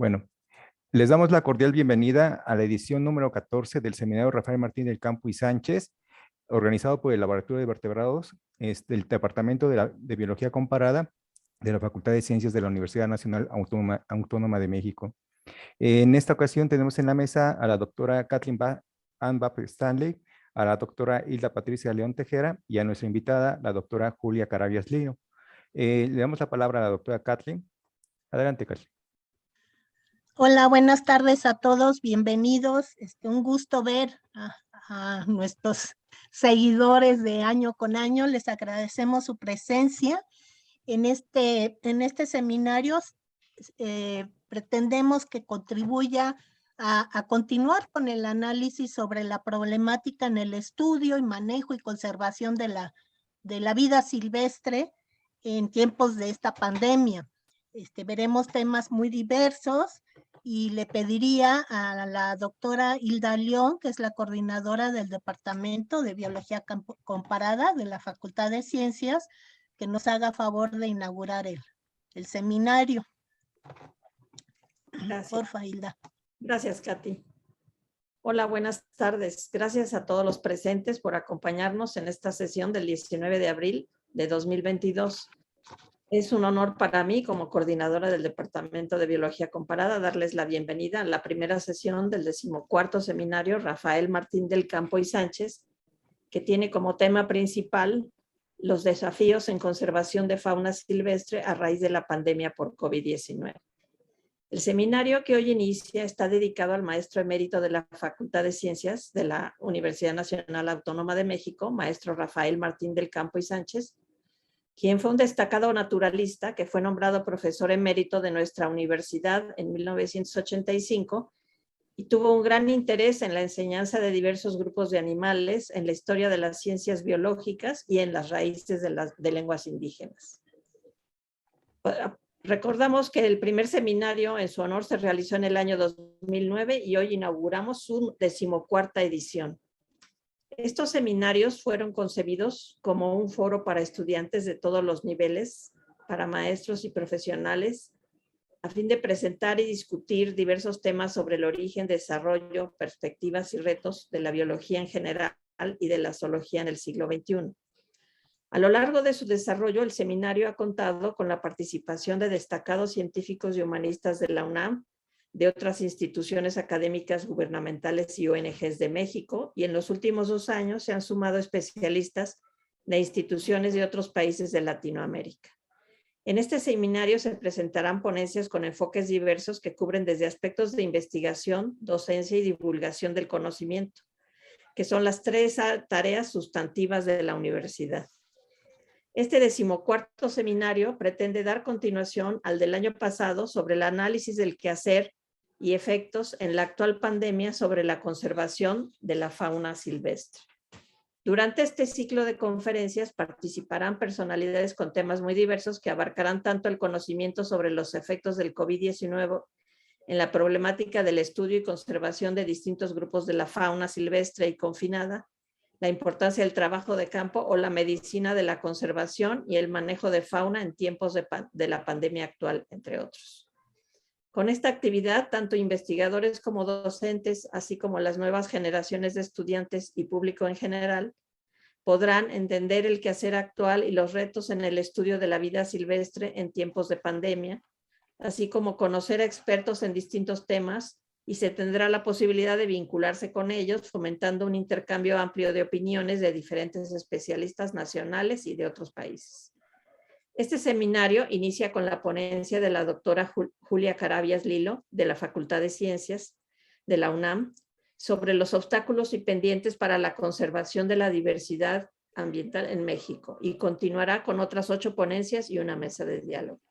Bueno, les damos la cordial bienvenida a la edición número 14 del seminario Rafael Martín del Campo y Sánchez, organizado por el Laboratorio de Vertebrados del Departamento de Biología Comparada de la Facultad de Ciencias de la Universidad Nacional Autónoma de México. En esta ocasión tenemos en la mesa a la doctora Kathleen Ann Stanley, a la doctora Hilda Patricia León Tejera y a nuestra invitada, la doctora Julia Carabias Lino. Le damos la palabra a la doctora Kathleen. Adelante, Kathleen. Hola, buenas tardes a todos, bienvenidos. Un gusto ver a nuestros seguidores de año con año. Les agradecemos su presencia en este seminario. Pretendemos que contribuya a continuar con el análisis sobre la problemática en el estudio y manejo y conservación de la vida silvestre en tiempos de esta pandemia. Veremos temas muy diversos y le pediría a la doctora Hilda León, que es la coordinadora del Departamento de Biología Comparada de la Facultad de Ciencias, que nos haga favor de inaugurar el seminario. Gracias. Porfa, Hilda. Gracias, Katy. Hola, buenas tardes. Gracias a todos los presentes por acompañarnos en esta sesión del 19 de abril de 2022. Es un honor para mí, como coordinadora del Departamento de Biología Comparada, darles la bienvenida a la primera sesión del 14º seminario Rafael Martín del Campo y Sánchez, que tiene como tema principal los desafíos en conservación de fauna silvestre a raíz de la pandemia por COVID-19. El seminario que hoy inicia está dedicado al maestro emérito de la Facultad de Ciencias de la Universidad Nacional Autónoma de México, maestro Rafael Martín del Campo y Sánchez, quien fue un destacado naturalista que fue nombrado profesor emérito de nuestra universidad en 1985 y tuvo un gran interés en la enseñanza de diversos grupos de animales, en la historia de las ciencias biológicas y en las raíces de lenguas indígenas. Recordamos que el primer seminario en su honor se realizó en el año 2009 y hoy inauguramos su 14ª edición. Estos seminarios fueron concebidos como un foro para estudiantes de todos los niveles, para maestros y profesionales, a fin de presentar y discutir diversos temas sobre el origen, desarrollo, perspectivas y retos de la biología en general y de la zoología en el siglo XXI. A lo largo de su desarrollo, el seminario ha contado con la participación de destacados científicos y humanistas de la UNAM, de otras instituciones académicas gubernamentales y ONGs de México, y en los últimos 2 años se han sumado especialistas de instituciones de otros países de Latinoamérica. En este seminario se presentarán ponencias con enfoques diversos que cubren desde aspectos de investigación, docencia y divulgación del conocimiento, que son las 3 tareas sustantivas de la universidad. Este 14º seminario pretende dar continuación al del año pasado sobre el análisis del quehacer y efectos en la actual pandemia sobre la conservación de la fauna silvestre. Durante este ciclo de conferencias participarán personalidades con temas muy diversos que abarcarán tanto el conocimiento sobre los efectos del COVID-19 en la problemática del estudio y conservación de distintos grupos de la fauna silvestre y confinada, la importancia del trabajo de campo o la medicina de la conservación y el manejo de fauna en tiempos de la pandemia actual, entre otros. Con esta actividad, tanto investigadores como docentes, así como las nuevas generaciones de estudiantes y público en general, podrán entender el quehacer actual y los retos en el estudio de la vida silvestre en tiempos de pandemia, así como conocer a expertos en distintos temas, y se tendrá la posibilidad de vincularse con ellos, fomentando un intercambio amplio de opiniones de diferentes especialistas nacionales y de otros países. Este seminario inicia con la ponencia de la doctora Julia Carabias Lilo, de la Facultad de Ciencias de la UNAM, sobre los obstáculos y pendientes para la conservación de la diversidad ambiental en México, y continuará con otras 8 ponencias y una mesa de diálogo.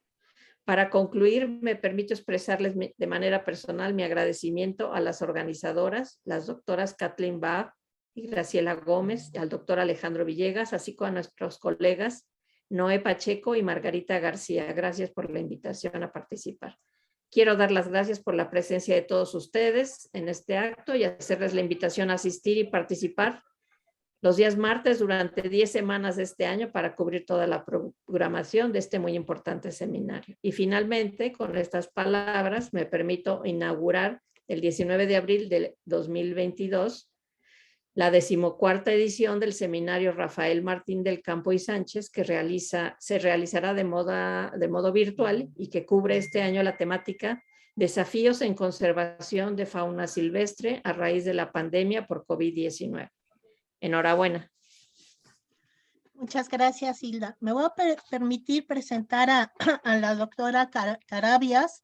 Para concluir, me permito expresarles de manera personal mi agradecimiento a las organizadoras, las doctoras Kathleen Babb y Graciela Gómez, al doctor Alejandro Villegas, así como a nuestros colegas Noé Pacheco y Margarita García. Gracias por la invitación a participar. Quiero dar las gracias por la presencia de todos ustedes en este acto y hacerles la invitación a asistir y participar los días martes durante 10 semanas de este año para cubrir toda la programación de este muy importante seminario. Y finalmente, con estas palabras, me permito inaugurar el 19 de abril de 2022 la 14ª edición del seminario Rafael Martín del Campo y Sánchez, que se realizará de modo virtual y que cubre este año la temática Desafíos en conservación de fauna silvestre a raíz de la pandemia por COVID-19. Enhorabuena. Muchas gracias, Hilda. Me voy a permitir presentar a la doctora Carabias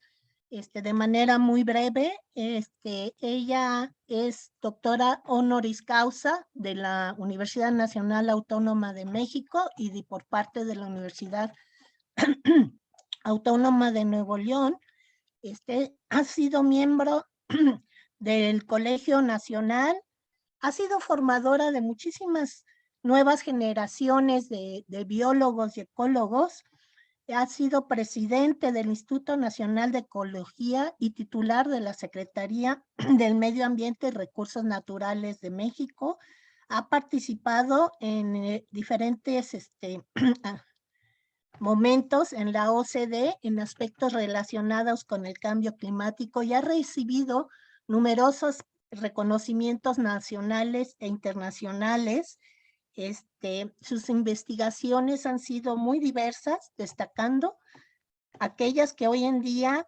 de manera muy breve. Ella es doctora honoris causa de la Universidad Nacional Autónoma de México y por parte de la Universidad Autónoma de Nuevo León. Ha sido miembro del Colegio Nacional, ha sido formadora de muchísimas nuevas generaciones de biólogos y ecólogos, ha sido presidente del Instituto Nacional de Ecología y titular de la Secretaría del Medio Ambiente y Recursos Naturales de México. Ha participado en diferentes momentos en la OCDE en aspectos relacionados con el cambio climático y ha recibido numerosos reconocimientos nacionales e internacionales. Sus investigaciones han sido muy diversas, destacando aquellas que hoy en día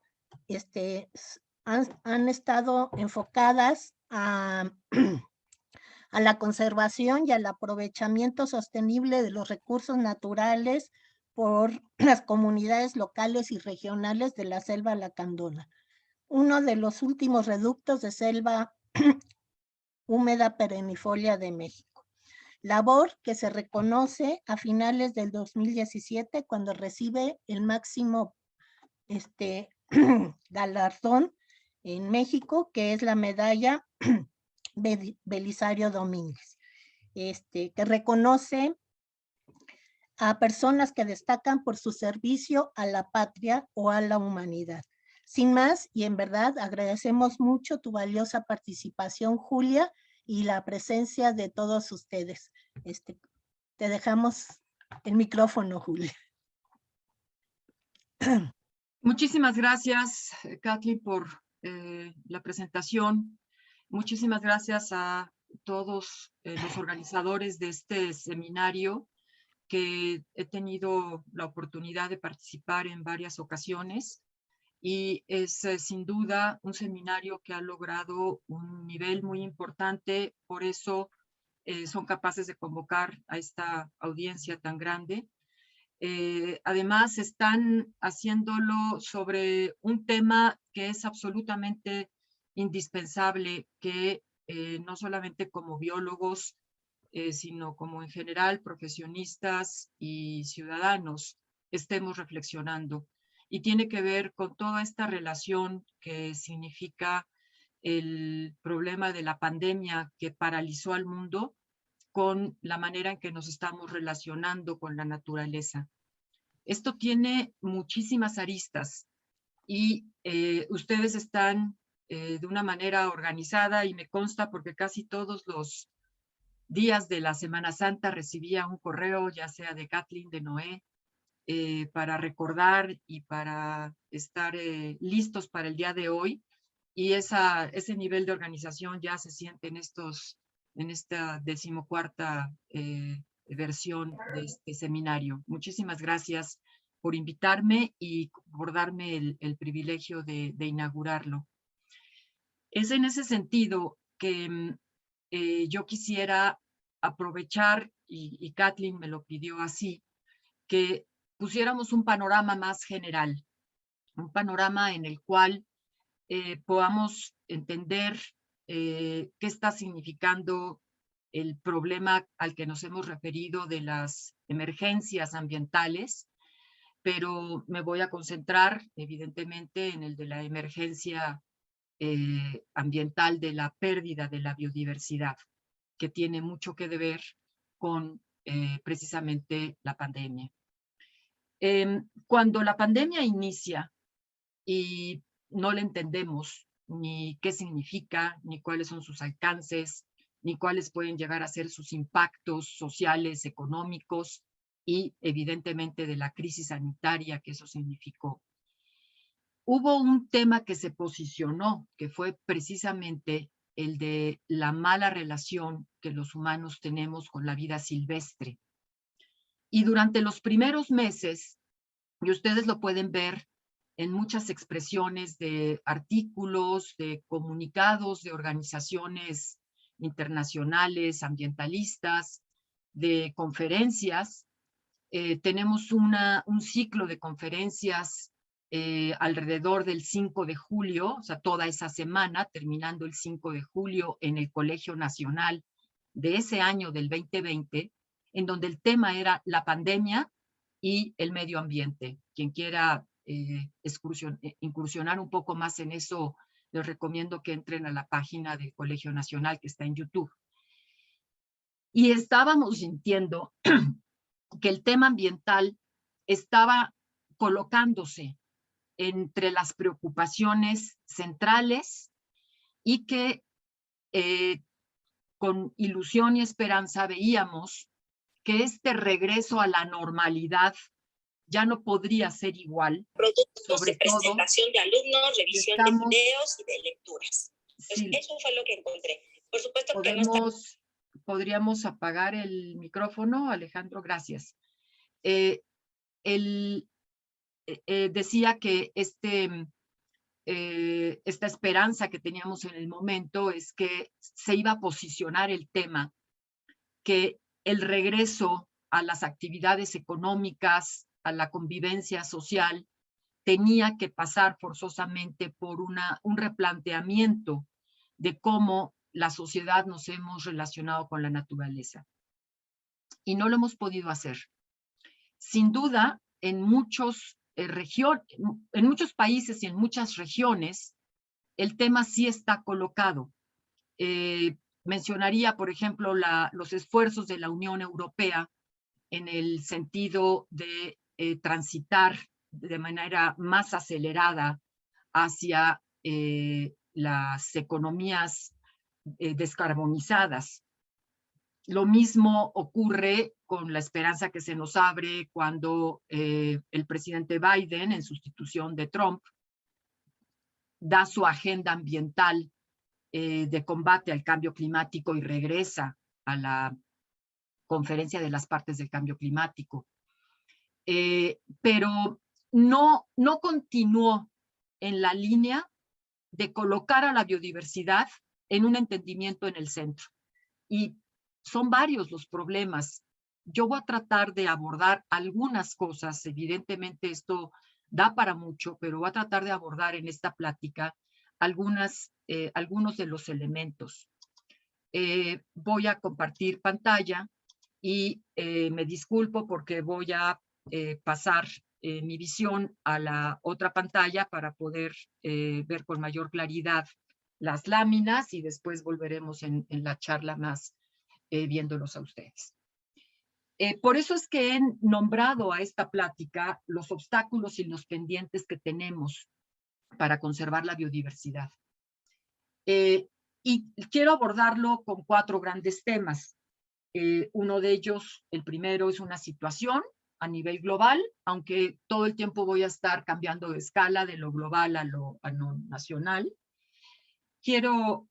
han estado enfocadas a la conservación y al aprovechamiento sostenible de los recursos naturales por las comunidades locales y regionales de la selva lacandona, uno de los últimos reductos de selva húmeda perennifolia de México. Labor que se reconoce a finales del 2017 cuando recibe el máximo galardón en México, que es la medalla Belisario Domínguez, que reconoce a personas que destacan por su servicio a la patria o a la humanidad. Sin más, y en verdad agradecemos mucho tu valiosa participación, Julia, y la presencia de todos ustedes. Te dejamos el micrófono, Julia. Muchísimas gracias, Kathleen, por la presentación. Muchísimas gracias a todos los organizadores de este seminario, que he tenido la oportunidad de participar en varias ocasiones, y es sin duda un seminario que ha logrado un nivel muy importante, por eso son capaces de convocar a esta audiencia tan grande. Además, están haciéndolo sobre un tema que es absolutamente indispensable, que no solamente como biólogos, sino como en general profesionistas y ciudadanos estemos reflexionando. Y tiene que ver con toda esta relación que significa el problema de la pandemia que paralizó al mundo con la manera en que nos estamos relacionando con la naturaleza. Esto tiene muchísimas aristas y ustedes están de una manera organizada, y me consta porque casi todos los días de la Semana Santa recibía un correo, ya sea de Kathleen, de Noé, para recordar y para estar listos para el día de hoy. Y ese nivel de organización ya se siente en esta 14ª versión de este seminario. Muchísimas gracias por invitarme y por darme el privilegio de inaugurarlo. Es en ese sentido que yo quisiera aprovechar, y Kathleen me lo pidió así, que pusiéramos un panorama más general, un panorama en el cual podamos entender qué está significando el problema al que nos hemos referido de las emergencias ambientales, pero me voy a concentrar evidentemente en el de la emergencia ambiental de la pérdida de la biodiversidad, que tiene mucho que ver con precisamente la pandemia. Cuando la pandemia inicia y no la entendemos, ni qué significa, ni cuáles son sus alcances, ni cuáles pueden llegar a ser sus impactos sociales, económicos y evidentemente de la crisis sanitaria que eso significó. Hubo un tema que se posicionó, que fue precisamente el de la mala relación que los humanos tenemos con la vida silvestre. Y durante los primeros meses, y ustedes lo pueden ver en muchas expresiones de artículos, de comunicados de organizaciones internacionales, ambientalistas, de conferencias. Tenemos un ciclo de conferencias alrededor del 5 de julio, o sea, toda esa semana, terminando el 5 de julio en el Colegio Nacional de ese año del 2020, en donde el tema era la pandemia y el medio ambiente. Quien quiera incursionar un poco más en eso, les recomiendo que entren a la página del Colegio Nacional que está en YouTube. Y estábamos sintiendo que el tema ambiental estaba colocándose entre las preocupaciones centrales y que con ilusión y esperanza veíamos que este regreso a la normalidad ya no podría ser igual. Productos de presentación de alumnos, revisión de videos y de lecturas. Sí, eso fue lo que encontré. Por supuesto que podríamos apagar el micrófono, Alejandro, gracias. Decía que esta esperanza que teníamos en el momento es que se iba a posicionar el tema, que el regreso a las actividades económicas, a la convivencia social, tenía que pasar forzosamente por un replanteamiento de cómo la sociedad nos hemos relacionado con la naturaleza. Y no lo hemos podido hacer. Sin duda, en muchos países y en muchas regiones, el tema sí está colocado. Mencionaría, por ejemplo, los esfuerzos de la Unión Europea en el sentido de transitar de manera más acelerada hacia las economías descarbonizadas. Lo mismo ocurre con la esperanza que se nos abre cuando el presidente Biden, en sustitución de Trump, da su agenda ambiental de combate al cambio climático y regresa a la Conferencia de las Partes del Cambio Climático. Pero no continuó en la línea de colocar a la biodiversidad en un entendimiento en el centro. Y son varios los problemas. Yo voy a tratar de abordar algunas cosas. Evidentemente esto da para mucho, pero voy a tratar de abordar en esta plática algunos de los elementos. Voy a compartir pantalla y me disculpo porque voy a pasar mi visión a la otra pantalla para poder ver con mayor claridad las láminas y después volveremos en la charla más viéndolos a ustedes. Por eso es que he nombrado a esta plática los obstáculos y los pendientes que tenemos para conservar la biodiversidad. Y quiero abordarlo con 4 grandes temas. Uno de ellos, el primero, es una situación a nivel global, aunque todo el tiempo voy a estar cambiando de escala de lo global a lo nacional. Quiero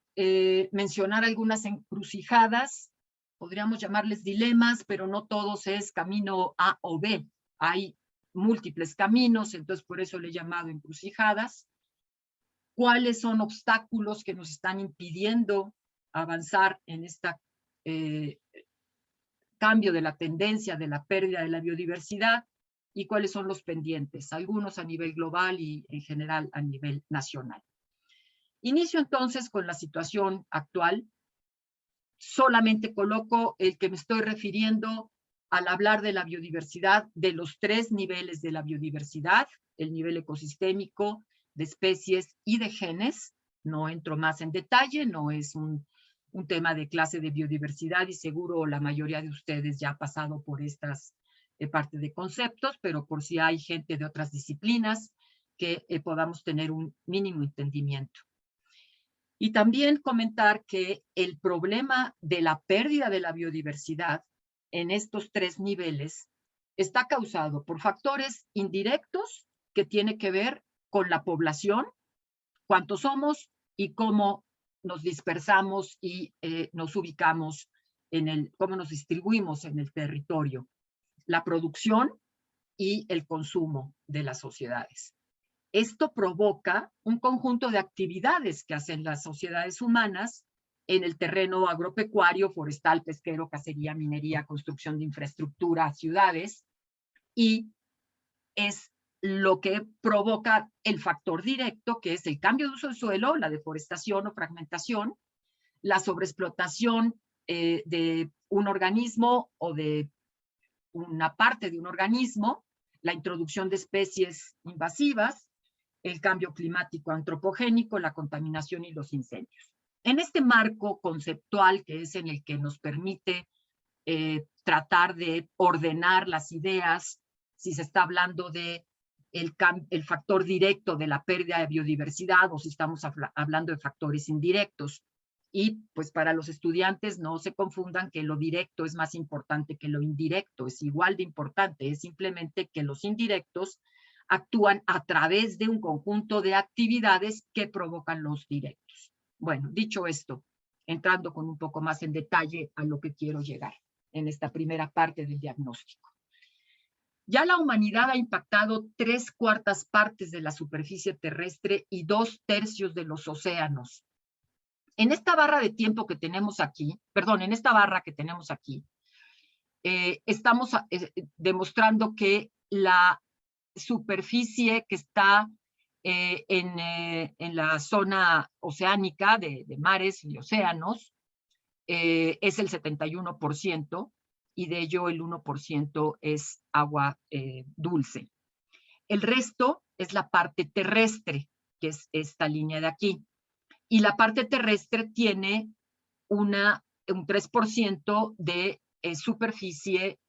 mencionar algunas encrucijadas, podríamos llamarles dilemas, pero no todos es camino A o B. Hay múltiples caminos, entonces por eso le he llamado encrucijadas. ¿Cuáles son obstáculos que nos están impidiendo avanzar en este cambio de la tendencia de la pérdida de la biodiversidad? ¿Y cuáles son los pendientes? Algunos a nivel global y en general a nivel nacional. Inicio entonces con la situación actual. Solamente coloco el que me estoy refiriendo al hablar de la biodiversidad, de los 3 niveles de la biodiversidad, el nivel ecosistémico, de especies y de genes. No entro más en detalle, no es un tema de clase de biodiversidad y seguro la mayoría de ustedes ya ha pasado por estas parte de conceptos, pero por si hay gente de otras disciplinas que podamos tener un mínimo entendimiento. Y también comentar que el problema de la pérdida de la biodiversidad en estos 3 niveles está causado por factores indirectos que tienen que ver con la población, cuántos somos y cómo nos dispersamos y nos ubicamos cómo nos distribuimos en el territorio, la producción y el consumo de las sociedades. Esto provoca un conjunto de actividades que hacen las sociedades humanas en el terreno agropecuario, forestal, pesquero, cacería, minería, construcción de infraestructura, ciudades, y es lo que provoca el factor directo, que es el cambio de uso del suelo, la deforestación o fragmentación, la sobreexplotación de un organismo o de una parte de un organismo, la introducción de especies invasivas, el cambio climático antropogénico, la contaminación y los incendios. En este marco conceptual, que es en el que nos permite tratar de ordenar las ideas, si se está hablando de el factor directo de la pérdida de biodiversidad o si estamos hablando de factores indirectos. Y pues para los estudiantes no se confundan que lo directo es más importante que lo indirecto, es igual de importante, es simplemente que los indirectos actúan a través de un conjunto de actividades que provocan los directos. Bueno, dicho esto, entrando con un poco más en detalle a lo que quiero llegar en esta primera parte del diagnóstico. Ya la humanidad ha impactado 3/4 partes de la superficie terrestre y 2/3 de los océanos. En esta barra de tiempo que tenemos aquí, perdón, en esta barra que tenemos aquí, estamos demostrando que la superficie que está en la zona oceánica de mares y océanos es el 71%, y de ello el 1% es agua dulce. El resto es la parte terrestre, que es esta línea de aquí. Y la parte terrestre tiene un 3% de superficie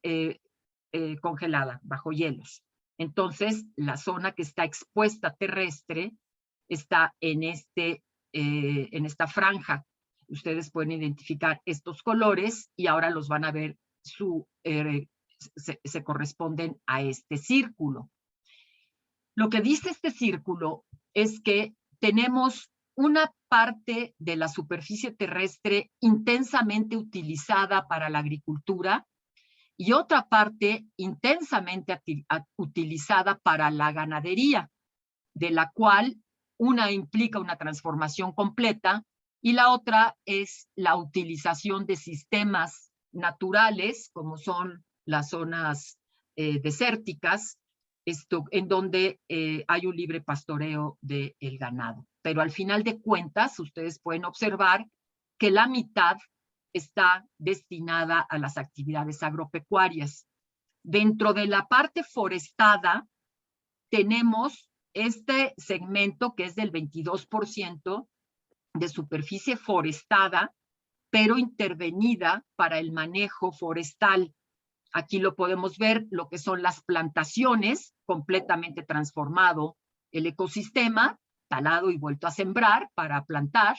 congelada, bajo hielos. Entonces, la zona que está expuesta terrestre está en esta franja. Ustedes pueden identificar estos colores y ahora los van a ver, se corresponden a este círculo. Lo que dice este círculo es que tenemos una parte de la superficie terrestre intensamente utilizada para la agricultura y otra parte intensamente utilizada para la ganadería, de la cual una implica una transformación completa y la otra es la utilización de sistemas naturales, como son las zonas desérticas, en donde hay un libre pastoreo del ganado. Pero al final de cuentas, ustedes pueden observar que la mitad está destinada a las actividades agropecuarias. Dentro de la parte forestada, tenemos este segmento que es del 22% de superficie forestada, pero intervenida para el manejo forestal. Aquí lo podemos ver, lo que son las plantaciones, completamente transformado el ecosistema, talado y vuelto a sembrar para plantar,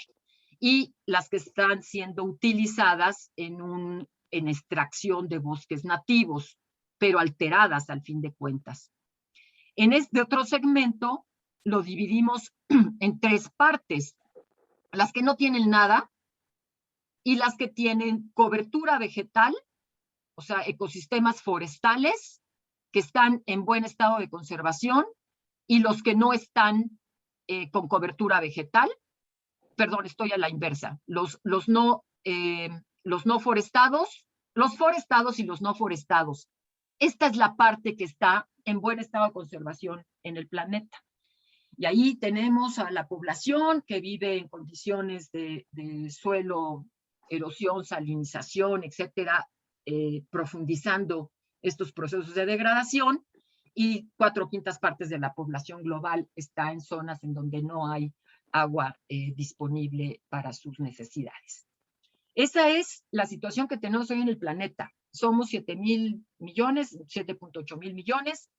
y las que están siendo utilizadas en extracción de bosques nativos, pero alteradas al fin de cuentas. En este otro segmento lo dividimos en 3 partes, las que no tienen nada y las que tienen cobertura vegetal, o sea, ecosistemas forestales que están en buen estado de conservación, y los que no están con cobertura vegetal. Perdón, estoy a la inversa. Los no forestados, los forestados y los no forestados. Esta es la parte que está en buen estado de conservación en el planeta. Y ahí tenemos a la población que vive en condiciones de suelo, erosión, salinización, etcétera, profundizando estos procesos de degradación, y 4/5 partes de la población global está en zonas en donde no hay agua disponible para sus necesidades. Esa es la situación que tenemos hoy en el planeta. Somos 7.000 millones, 7.8 mil millones,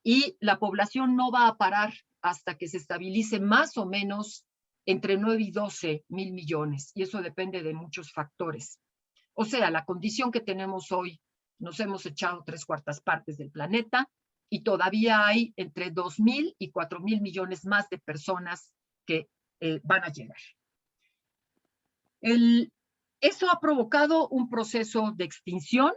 y la población no va a parar hasta que se estabilice más o menos entre 9 y 12 mil millones, y eso depende de muchos factores. O sea, la condición que tenemos hoy, nos hemos echado 3/4 partes del planeta y todavía hay entre 2.000 y 4.000 millones más de personas que van a llegar. Eso ha provocado un proceso de extinción,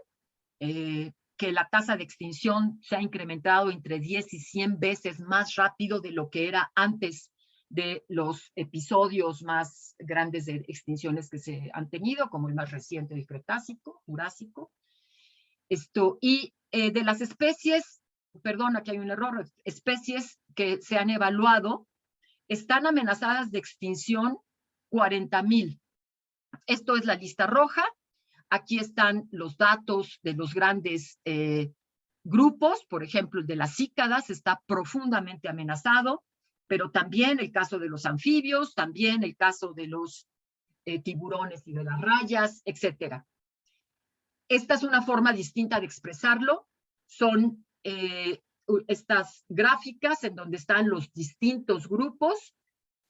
que la tasa de extinción se ha incrementado entre 10 y 100 veces más rápido de lo que era antes de los episodios más grandes de extinciones que se han tenido, como el más reciente del Cretácico, Jurásico. Y de las especies, perdón, aquí hay un error, especies que se han evaluado, están amenazadas de extinción 40.000. Esto es la lista roja. Aquí están los datos de los grandes grupos, por ejemplo, el de las cícadas está profundamente amenazado, pero también el caso de los anfibios, también el caso de los tiburones y de las rayas, etcétera. Esta es una forma distinta de expresarlo. Son estas gráficas en donde están los distintos grupos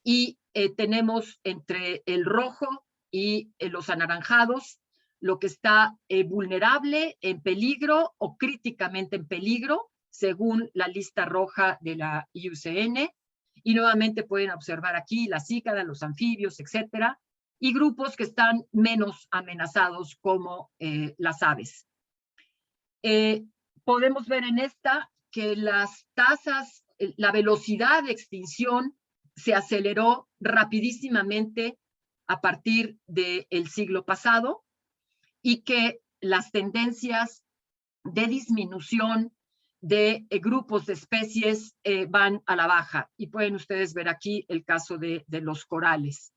y tenemos entre el rojo y los anaranjados lo que está vulnerable, en peligro o críticamente en peligro, según la lista roja de la IUCN. Y nuevamente pueden observar aquí la cícada, los anfibios, etcétera, y grupos que están menos amenazados como las aves. Podemos ver en esta que las tasas, la velocidad de extinción se aceleró rapidísimamente a partir del siglo pasado y que las tendencias de disminución de grupos de especies van a la baja. Y pueden ustedes ver aquí el caso de los corales.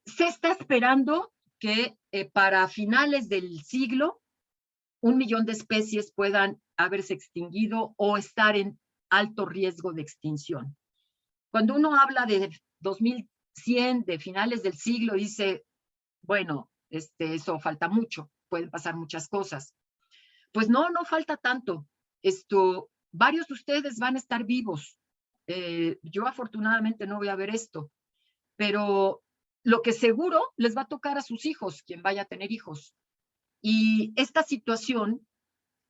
Se está esperando que para finales del siglo 1 millón de especies puedan haberse extinguido o estar en alto riesgo de extinción. Cuando uno habla de 2100, de finales del siglo, dice, bueno, eso falta mucho, pueden pasar muchas cosas. Pues no falta tanto. Varios de ustedes van a estar vivos. Yo afortunadamente no voy a ver esto, pero lo que seguro les va a tocar a sus hijos, quien vaya a tener hijos. Y esta situación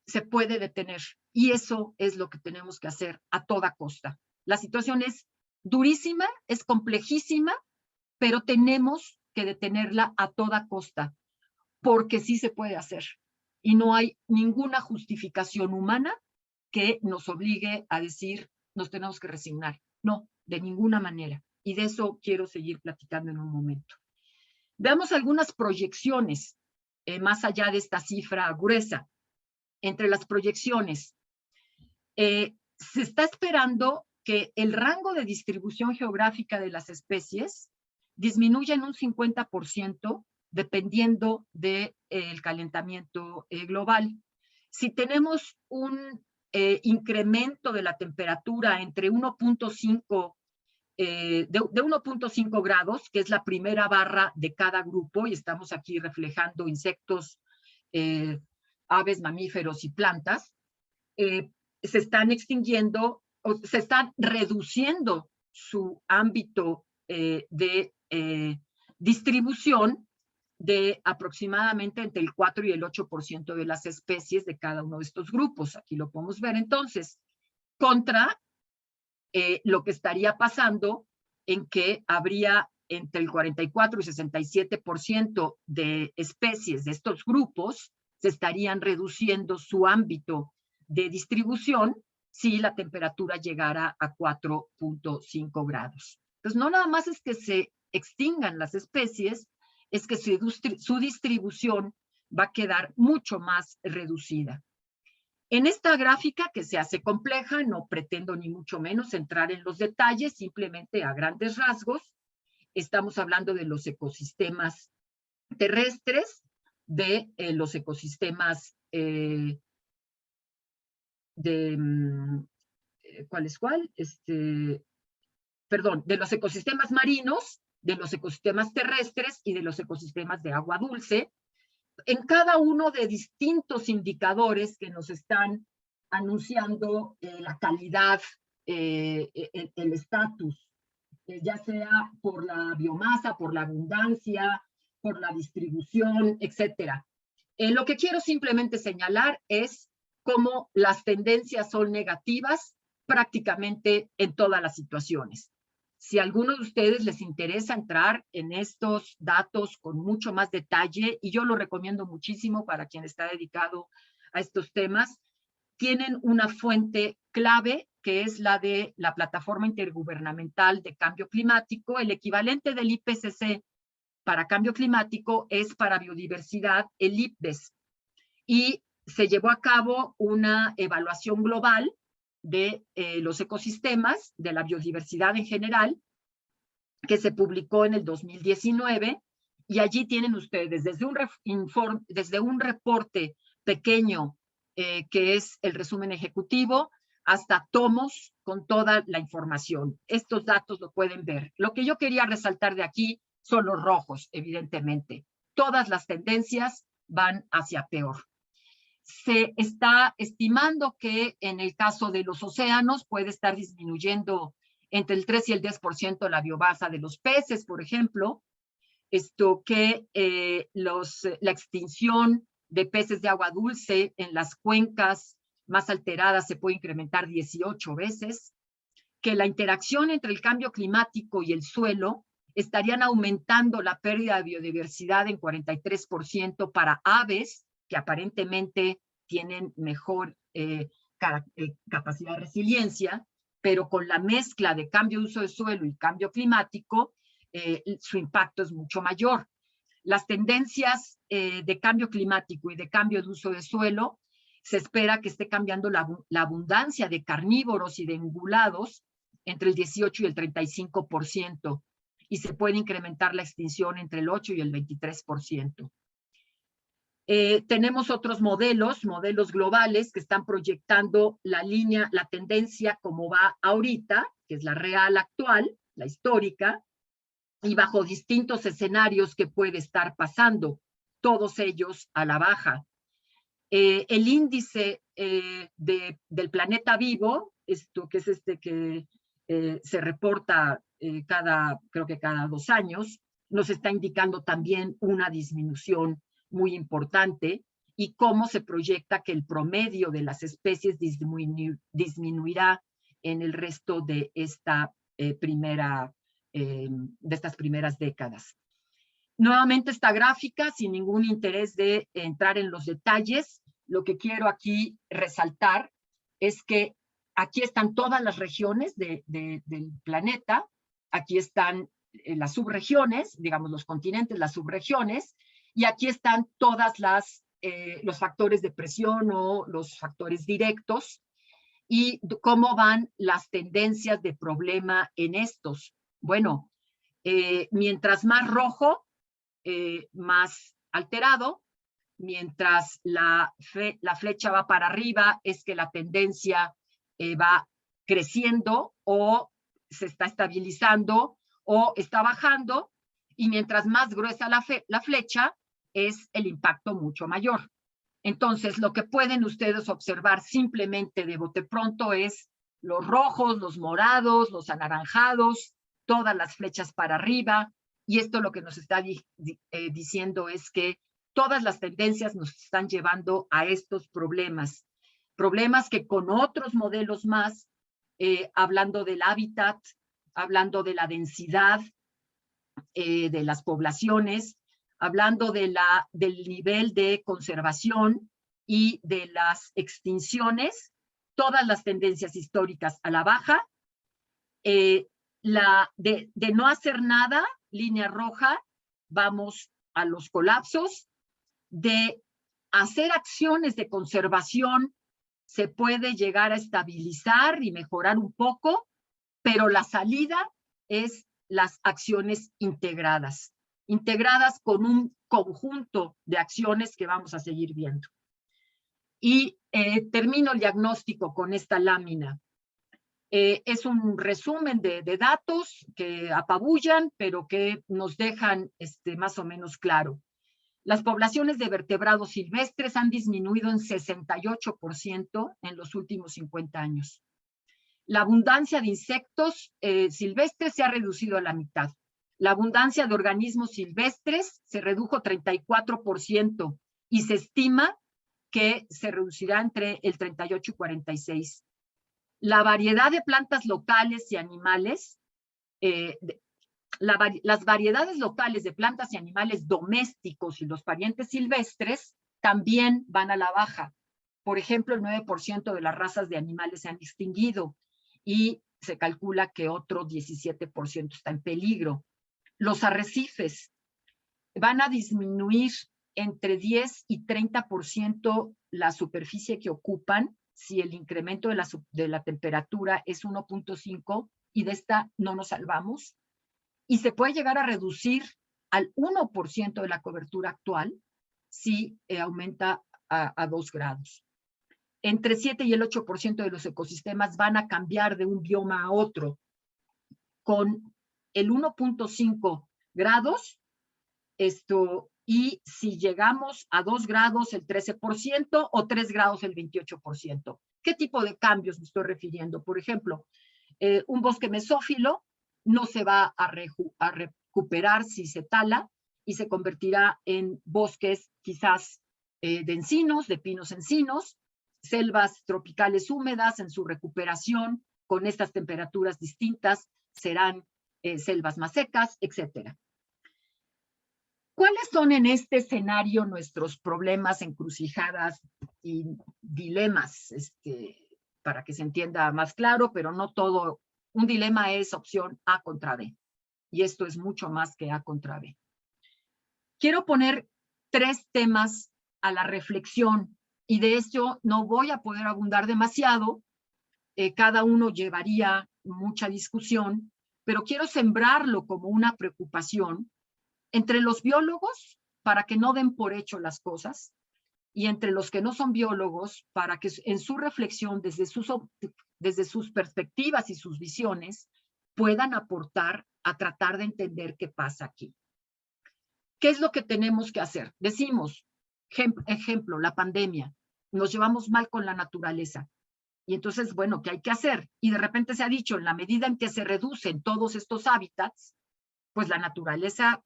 se puede detener. Y eso es lo que tenemos que hacer a toda costa. La situación es durísima, es complejísima, pero tenemos que detenerla a toda costa, porque sí se puede hacer. Y no hay ninguna justificación humana que nos obligue a decir, nos tenemos que resignar. No, de ninguna manera. Y de eso quiero seguir platicando en un momento. Veamos algunas proyecciones más allá de esta cifra gruesa. Entre las proyecciones, se está esperando que el rango de distribución geográfica de las especies disminuya en un 50% dependiendo del calentamiento global. Si tenemos un incremento de la temperatura entre 1.5 de 1.5 grados, que es la primera barra de cada grupo, y estamos aquí reflejando insectos, aves, mamíferos y plantas, se están extinguiendo o se están reduciendo su ámbito de distribución de aproximadamente entre el 4 y el 8% de las especies de cada uno de estos grupos. Aquí lo podemos ver entonces, contra lo que estaría pasando en que habría entre el 44 y 67% de especies de estos grupos se estarían reduciendo su ámbito de distribución si la temperatura llegara a 4.5 grados. Entonces, no nada más es que se extingan las especies, es que su distribución va a quedar mucho más reducida. En esta gráfica, que se hace compleja, no pretendo ni mucho menos entrar en los detalles, simplemente a grandes rasgos, estamos hablando de los ecosistemas terrestres, de los ecosistemas ¿cuál es cuál? Perdón, de los ecosistemas marinos, de los ecosistemas terrestres y de los ecosistemas de agua dulce, en cada uno de distintos indicadores que nos están anunciando la calidad, el estatus ya sea por la biomasa, por la abundancia, por la distribución, etcétera. Lo que quiero simplemente señalar es cómo las tendencias son negativas prácticamente en todas las situaciones. Si a alguno de ustedes les interesa entrar en estos datos con mucho más detalle, y yo lo recomiendo muchísimo para quien está dedicado a estos temas, tienen una fuente clave que es la de la Plataforma Intergubernamental de Cambio Climático. El equivalente del IPCC para cambio climático es para biodiversidad el IPBES. Y se llevó a cabo una evaluación global de los ecosistemas, de la biodiversidad en general, que se publicó en el 2019, y allí tienen ustedes desde un reporte pequeño, que es el resumen ejecutivo, hasta tomos con toda la información. Estos datos lo pueden ver. Lo que yo quería resaltar de aquí son los rojos, evidentemente. Todas las tendencias van hacia peor. Se está estimando que en el caso de los océanos puede estar disminuyendo entre el 3 y el 10% la biomasa de los peces, por ejemplo. Esto que la extinción de peces de agua dulce en las cuencas más alteradas se puede incrementar 18 veces, que la interacción entre el cambio climático y el suelo estarían aumentando la pérdida de biodiversidad en 43% para aves, que aparentemente tienen mejor capacidad de resiliencia, pero con la mezcla de cambio de uso de suelo y cambio climático, su impacto es mucho mayor. Las tendencias de cambio climático y de cambio de uso de suelo, se espera que esté cambiando la abundancia de carnívoros y de ungulados entre el 18 y el 35%, y se puede incrementar la extinción entre el 8 y el 23%. Tenemos otros modelos globales que están proyectando la tendencia como va ahorita, que es la real actual, la histórica, y bajo distintos escenarios que puede estar pasando, todos ellos a la baja. El índice del planeta vivo, esto que es que se reporta creo que cada 2 años, nos está indicando también una disminución muy importante, y cómo se proyecta que el promedio de las especies disminuirá en el resto de estas primeras décadas. Nuevamente esta gráfica, sin ningún interés de entrar en los detalles, lo que quiero aquí resaltar es que aquí están todas las regiones del planeta, aquí están las subregiones, digamos los continentes, las subregiones, y aquí están todas los factores de presión o los factores directos, y cómo van las tendencias de problema en estos. Bueno, mientras más rojo, más alterado. Mientras la flecha va para arriba, es que la tendencia va creciendo o se está estabilizando o está bajando, y mientras más gruesa la flecha, es el impacto mucho mayor. Entonces, lo que pueden ustedes observar simplemente de bote pronto es los rojos, los morados, los anaranjados, todas las flechas para arriba, y esto lo que nos está diciendo es que todas las tendencias nos están llevando a estos problemas que con otros modelos más, hablando del hábitat, hablando de la densidad de las poblaciones, hablando del nivel de conservación y de las extinciones, todas las tendencias históricas a la baja, de no hacer nada, línea roja, vamos a los colapsos. De hacer acciones de conservación, se puede llegar a estabilizar y mejorar un poco, pero la salida es las acciones integradas con un conjunto de acciones que vamos a seguir viendo. Y termino el diagnóstico con esta lámina. Es un resumen de datos que apabullan, pero que nos dejan más o menos claro. Las poblaciones de vertebrados silvestres han disminuido en 68% en los últimos 50 años. La abundancia de insectos silvestres se ha reducido a la mitad. La abundancia de organismos silvestres se redujo 34% y se estima que se reducirá entre el 38 y 46. La variedad de plantas locales y animales, las variedades locales de plantas y animales domésticos y los parientes silvestres también van a la baja. Por ejemplo, el 9% de las razas de animales se han extinguido y se calcula que otro 17% está en peligro. Los arrecifes van a disminuir entre 10 y 30% la superficie que ocupan si el incremento de la temperatura es 1.5 y de esta no nos salvamos. Y se puede llegar a reducir al 1% de la cobertura actual si aumenta a 2 grados. Entre 7 y el 8% de los ecosistemas van a cambiar de un bioma a otro. Con el 1.5 grados, y si llegamos a 2 grados el 13% o 3 grados el 28%. ¿Qué tipo de cambios me estoy refiriendo? Por ejemplo, un bosque mesófilo no se va a recuperar si se tala y se convertirá en bosques quizás de encinos, de pinos encinos, selvas tropicales húmedas en su recuperación con estas temperaturas distintas serán selvas más secas, etcétera. ¿Cuáles son en este escenario nuestros problemas, encrucijadas y dilemas? Para que se entienda más claro, pero no todo. Un dilema es opción A contra B. Y esto es mucho más que A contra B. Quiero poner 3 temas a la reflexión y de esto no voy a poder abundar demasiado. Cada uno llevaría mucha discusión, pero quiero sembrarlo como una preocupación entre los biólogos para que no den por hecho las cosas y entre los que no son biólogos para que en su reflexión desde sus perspectivas y sus visiones puedan aportar a tratar de entender qué pasa aquí. ¿Qué es lo que tenemos que hacer? Decimos, ejemplo, la pandemia, nos llevamos mal con la naturaleza. Y entonces, bueno, ¿qué hay que hacer? Y de repente se ha dicho, en la medida en que se reducen todos estos hábitats, pues la naturaleza,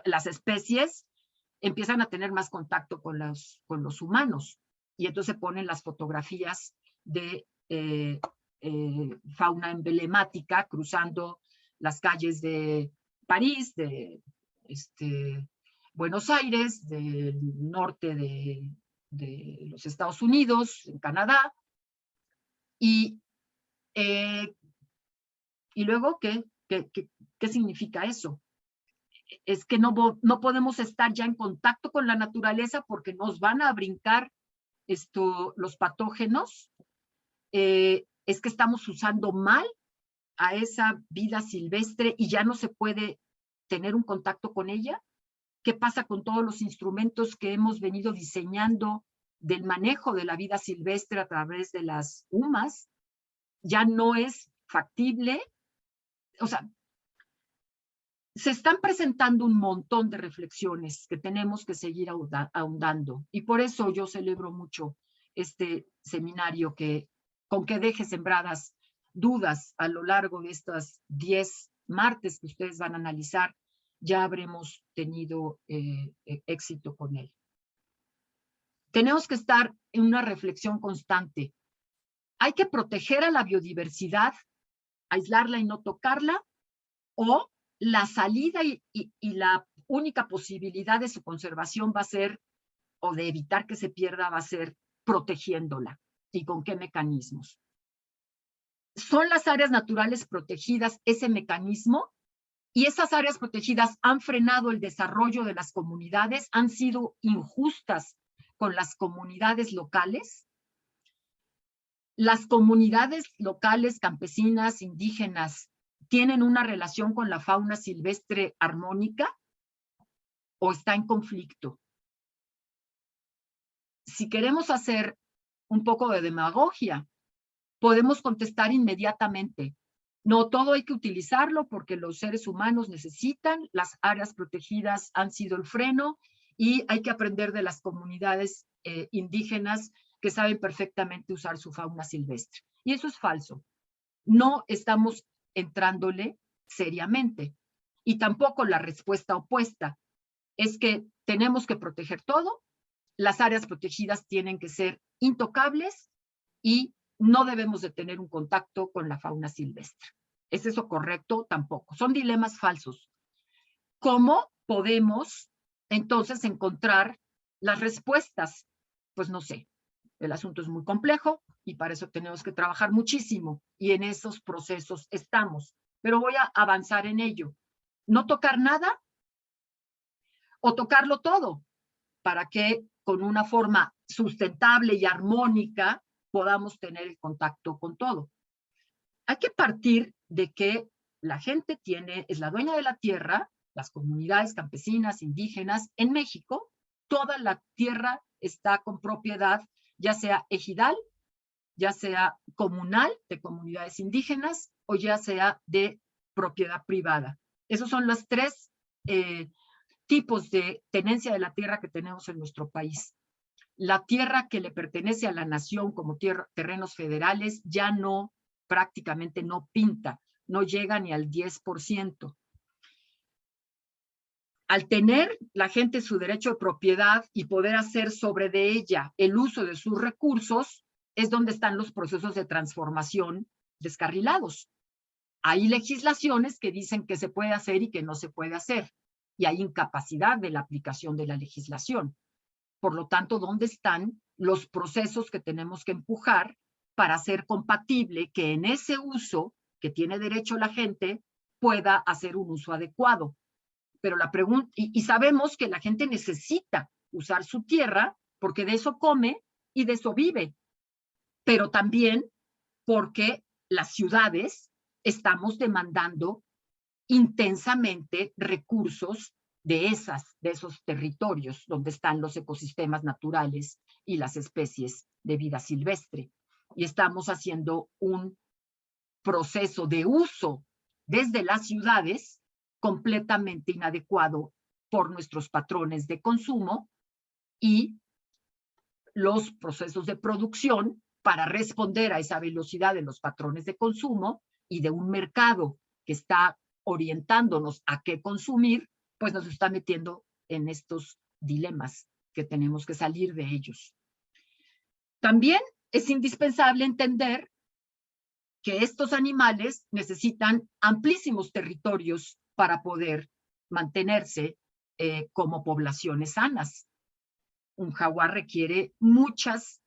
las especies empiezan a tener más contacto con los humanos. Y entonces ponen las fotografías de fauna emblemática cruzando las calles de París, de Buenos Aires, del norte de los Estados Unidos, en Canadá. Y luego, ¿qué significa eso? Es que no podemos estar ya en contacto con la naturaleza porque nos van a brincar los patógenos. Es que estamos usando mal a esa vida silvestre y ya no se puede tener un contacto con ella. ¿Qué pasa con todos los instrumentos que hemos venido diseñando del manejo de la vida silvestre a través de las UMAS? Ya no es factible. O sea, se están presentando un montón de reflexiones que tenemos que seguir ahondando. Y por eso yo celebro mucho este seminario con que deje sembradas dudas a lo largo de estas 10 martes que ustedes van a analizar. Ya habremos tenido éxito con él. Tenemos que estar en una reflexión constante. ¿Hay que proteger a la biodiversidad, aislarla y no tocarla? ¿O la salida y la única posibilidad de su conservación va a ser, o de evitar que se pierda, va a ser protegiéndola? ¿Y con qué mecanismos? ¿Son las áreas naturales protegidas ese mecanismo? ¿Y esas áreas protegidas han frenado el desarrollo de las comunidades? ¿Han sido injustas con las comunidades locales? ¿Las comunidades locales, campesinas, indígenas, tienen una relación con la fauna silvestre armónica o está en conflicto? Si queremos hacer un poco de demagogia, podemos contestar inmediatamente. No todo hay que utilizarlo porque los seres humanos necesitan, las áreas protegidas han sido el freno y hay que aprender de las comunidades indígenas que saben perfectamente usar su fauna silvestre. Y eso es falso. no estamos entrándole seriamente. Y tampoco la respuesta opuesta es que tenemos que proteger todo, las áreas protegidas tienen que ser intocables y no debemos de tener un contacto con la fauna silvestre. ¿Es eso correcto? Tampoco. Son dilemas falsos. ¿Cómo podemos entonces encontrar las respuestas? Pues no sé. El asunto es muy complejo y para eso tenemos que trabajar muchísimo y en esos procesos estamos. Pero voy a avanzar en ello. No tocar nada o tocarlo todo para que con una forma sustentable y armónica podamos tener el contacto con todo. Hay que partir de que la gente es la dueña de la tierra, las comunidades campesinas, indígenas, en México, toda la tierra está con propiedad, ya sea ejidal, ya sea comunal, de comunidades indígenas, o ya sea de propiedad privada. Esos son los tres tipos de tenencia de la tierra que tenemos en nuestro país. La tierra que le pertenece a la nación como terrenos federales ya no, prácticamente no pinta, no llega ni al 10%. Al tener la gente su derecho de propiedad y poder hacer sobre de ella el uso de sus recursos, es donde están los procesos de transformación descarrilados. Hay legislaciones que dicen que se puede hacer y que no se puede hacer, y hay incapacidad de la aplicación de la legislación. Por lo tanto, ¿dónde están los procesos que tenemos que empujar para hacer compatible que en ese uso que tiene derecho la gente pueda hacer un uso adecuado? Pero la pregunta, y sabemos que la gente necesita usar su tierra porque de eso come y de eso vive, pero también porque las ciudades estamos demandando intensamente recursos de esos territorios donde están los ecosistemas naturales y las especies de vida silvestre. Y estamos haciendo un proceso de uso desde las ciudades completamente inadecuado por nuestros patrones de consumo y los procesos de producción para responder a esa velocidad de los patrones de consumo y de un mercado que está orientándonos a qué consumir, pues nos está metiendo en estos dilemas que tenemos que salir de ellos. También es indispensable entender que estos animales necesitan amplísimos territorios para poder mantenerse como poblaciones sanas. Un jaguar requiere muchas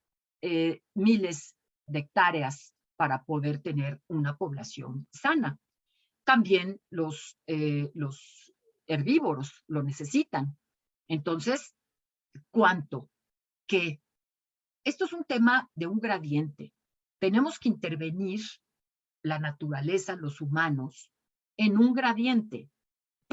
miles de hectáreas para poder tener una población sana. También los herbívoros lo necesitan. Entonces, ¿cuánto? ¿Qué? Esto es un tema de un gradiente. Tenemos que intervenir la naturaleza, los humanos, en un gradiente.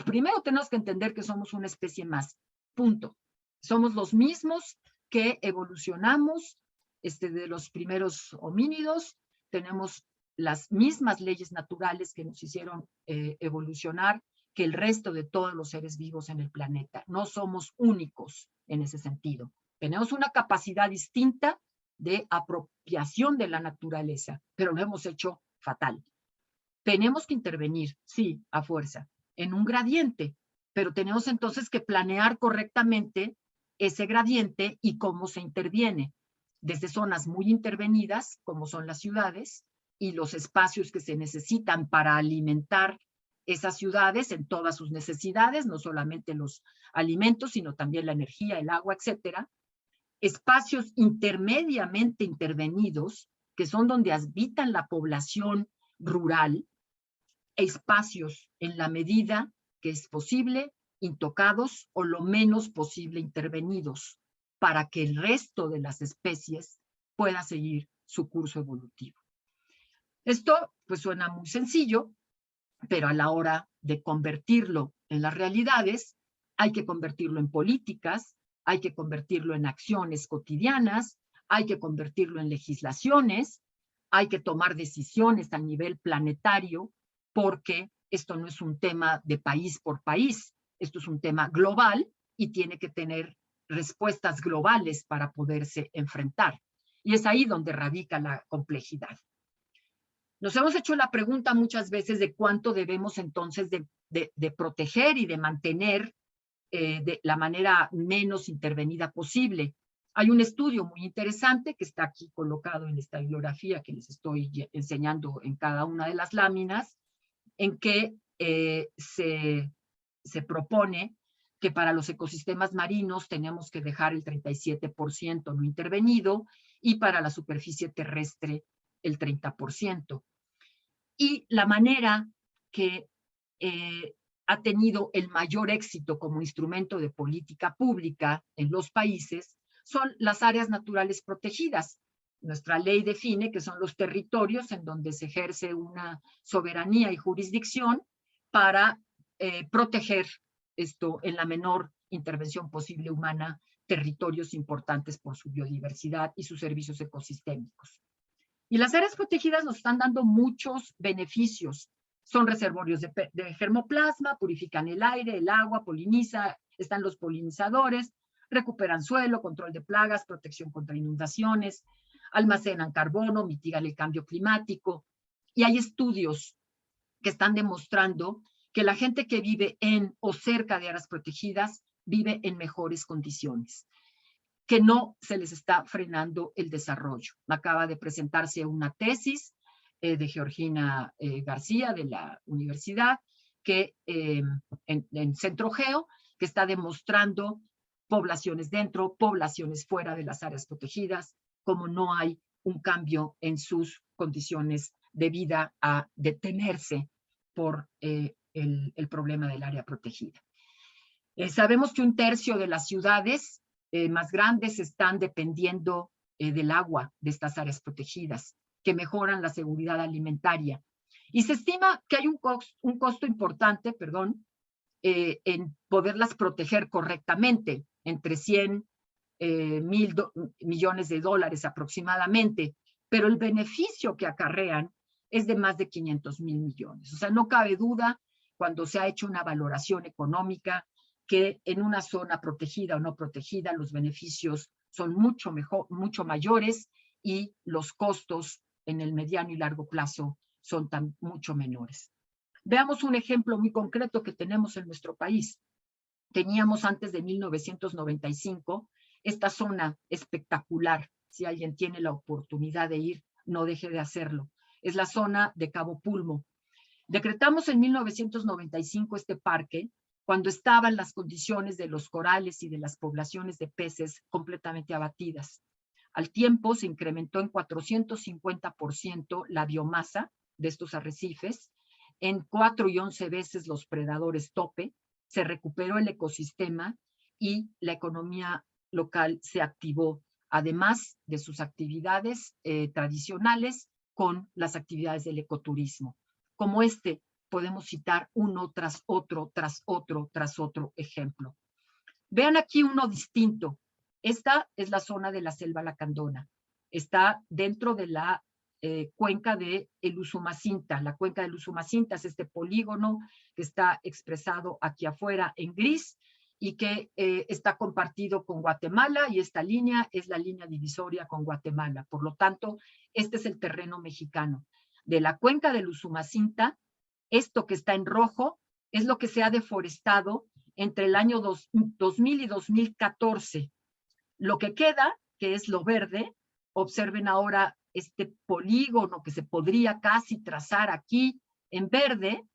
Primero tenemos que entender que somos una especie más. Punto. Somos los mismos que evolucionamos de los primeros homínidos. Tenemos las mismas leyes naturales que nos hicieron evolucionar que el resto de todos los seres vivos en el planeta. No somos únicos en ese sentido. Tenemos una capacidad distinta de apropiación de la naturaleza, pero lo hemos hecho fatal. Tenemos que intervenir, sí, a fuerza, en un gradiente, pero tenemos entonces que planear correctamente ese gradiente y cómo se interviene, desde zonas muy intervenidas, como son las ciudades, y los espacios que se necesitan para alimentar esas ciudades en todas sus necesidades, no solamente los alimentos, sino también la energía, el agua, etcétera. Espacios intermediamente intervenidos, que son donde habitan la población rural, espacios en la medida que es posible, intocados o lo menos posible intervenidos, para que el resto de las especies pueda seguir su curso evolutivo. Esto pues suena muy sencillo, pero a la hora de convertirlo en las realidades, hay que convertirlo en políticas, hay que convertirlo en acciones cotidianas, hay que convertirlo en legislaciones, hay que tomar decisiones a nivel planetario, porque esto no es un tema de país por país, esto es un tema global y tiene que tener respuestas globales para poderse enfrentar. Y es ahí donde radica la complejidad. Nos hemos hecho la pregunta muchas veces de cuánto debemos entonces de proteger y de mantener de la manera menos intervenida posible. Hay un estudio muy interesante que está aquí colocado en esta bibliografía que les estoy enseñando en cada una de las láminas, en que se propone que para los ecosistemas marinos tenemos que dejar el 37% no intervenido y para la superficie terrestre el 30%. Y la manera que ha tenido el mayor éxito como instrumento de política pública en los países son las áreas naturales protegidas. Nuestra ley define que son los territorios en donde se ejerce una soberanía y jurisdicción para proteger esto en la menor intervención posible humana, territorios importantes por su biodiversidad y sus servicios ecosistémicos. Y las áreas protegidas nos están dando muchos beneficios. Son reservorios de germoplasma, purifican el aire, el agua, están los polinizadores, recuperan suelo, control de plagas, protección contra inundaciones, almacenan carbono, mitigan el cambio climático. Y hay estudios que están demostrando que la gente que vive en o cerca de áreas protegidas vive en mejores condiciones, que no se les está frenando el desarrollo. Acaba de presentarse una tesis de Georgina García de la universidad que en Centro Geo, que está demostrando poblaciones dentro, poblaciones fuera de las áreas protegidas, como no hay un cambio en sus condiciones de vida a detenerse por el problema del área protegida. Sabemos que 1/3 de las ciudades más grandes están dependiendo del agua de estas áreas protegidas, que mejoran la seguridad alimentaria. Y se estima que hay un costo importante, en poderlas proteger correctamente, entre 100 mil millones de dólares aproximadamente, pero el beneficio que acarrean es de más de 500,000 millones. O sea, no cabe duda cuando se ha hecho una valoración económica que en una zona protegida o no protegida los beneficios son mucho mayores y los costos en el mediano y largo plazo son mucho menores. Veamos un ejemplo muy concreto que tenemos en nuestro país. Teníamos antes de 1995 esta zona espectacular. Si alguien tiene la oportunidad de ir, no deje de hacerlo. Es la zona de Cabo Pulmo. Decretamos en 1995 este parque cuando estaban las condiciones de los corales y de las poblaciones de peces completamente abatidas. Al tiempo se incrementó en 450% la biomasa de estos arrecifes, en 4 y 11 veces los predadores tope, se recuperó el ecosistema y la economía local se activó, además de sus actividades tradicionales con las actividades del ecoturismo. Como podemos citar uno tras otro, tras otro, tras otro ejemplo. Vean aquí uno distinto. Esta es la zona de la selva lacandona. Está dentro de la cuenca de el Usumacinta. La cuenca del Usumacinta es este polígono que está expresado aquí afuera en gris y que está compartido con Guatemala, y esta línea es la línea divisoria con Guatemala. Por lo tanto, este es el terreno mexicano. De la cuenca del Usumacinta, esto que está en rojo es lo que se ha deforestado entre el año 2000 y 2014. Lo que queda, que es lo verde, observen ahora este polígono que se podría casi trazar aquí en verde,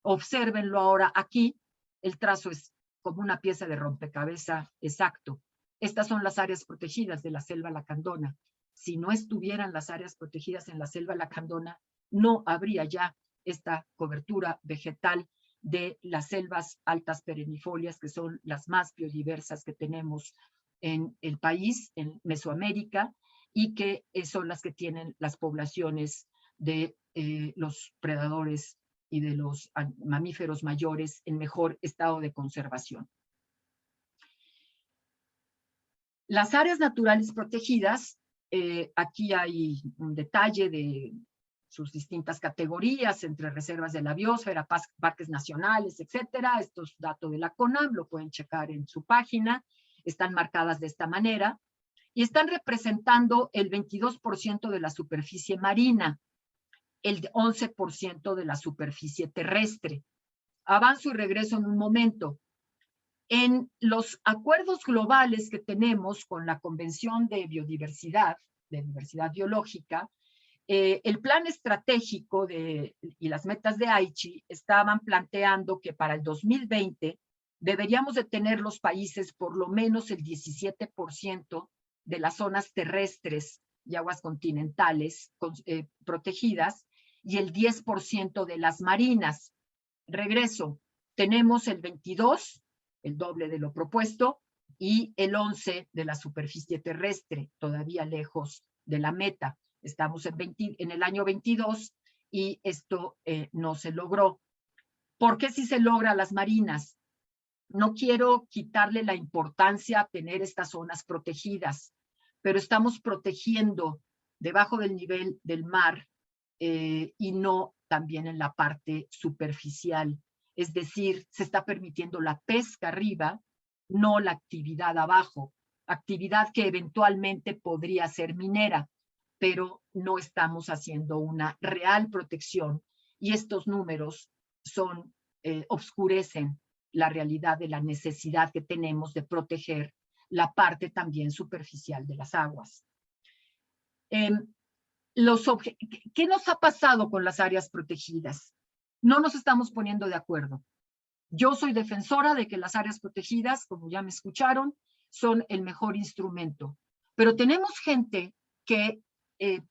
obsérvenlo ahora aquí, el trazo es como una pieza de rompecabezas exacto. Estas son las áreas protegidas de la selva lacandona. Si no estuvieran las áreas protegidas en la selva lacandona, no habría ya esta cobertura vegetal de las selvas altas perennifolias, que son las más biodiversas que tenemos en el país, en Mesoamérica, y que son las que tienen las poblaciones de los predadores y de los mamíferos mayores en mejor estado de conservación. Las áreas naturales protegidas, aquí hay un detalle de sus distintas categorías entre reservas de la biosfera, parques nacionales, etcétera. Esto es dato de la CONAM, lo pueden checar en su página. Están marcadas de esta manera y están representando el 22% de la superficie marina. el 11% de la superficie terrestre. Avanzo y regreso en un momento. En los acuerdos globales que tenemos con la Convención de Biodiversidad, de Diversidad Biológica, el plan estratégico y las metas de Aichi estaban planteando que para el 2020 deberíamos de tener los países por lo menos el 17% de las zonas terrestres y aguas continentales protegidas y el 10% de las marinas. Regreso, tenemos el 22%, el doble de lo propuesto, y el 11% de la superficie terrestre, todavía lejos de la meta. Estamos en el año 22 y esto no se logró. ¿Por qué sí se logra las marinas? No quiero quitarle la importancia a tener estas zonas protegidas, pero estamos protegiendo debajo del nivel del mar y no también en la parte superficial. Es decir, se está permitiendo la pesca arriba, no la actividad abajo, actividad que eventualmente podría ser minera, pero no estamos haciendo una real protección y estos números obscurecen la realidad de la necesidad que tenemos de proteger la parte también superficial de las aguas. ¿Qué nos ha pasado con las áreas protegidas? No nos estamos poniendo de acuerdo. Yo soy defensora de que las áreas protegidas, como ya me escucharon, son el mejor instrumento. Pero tenemos gente que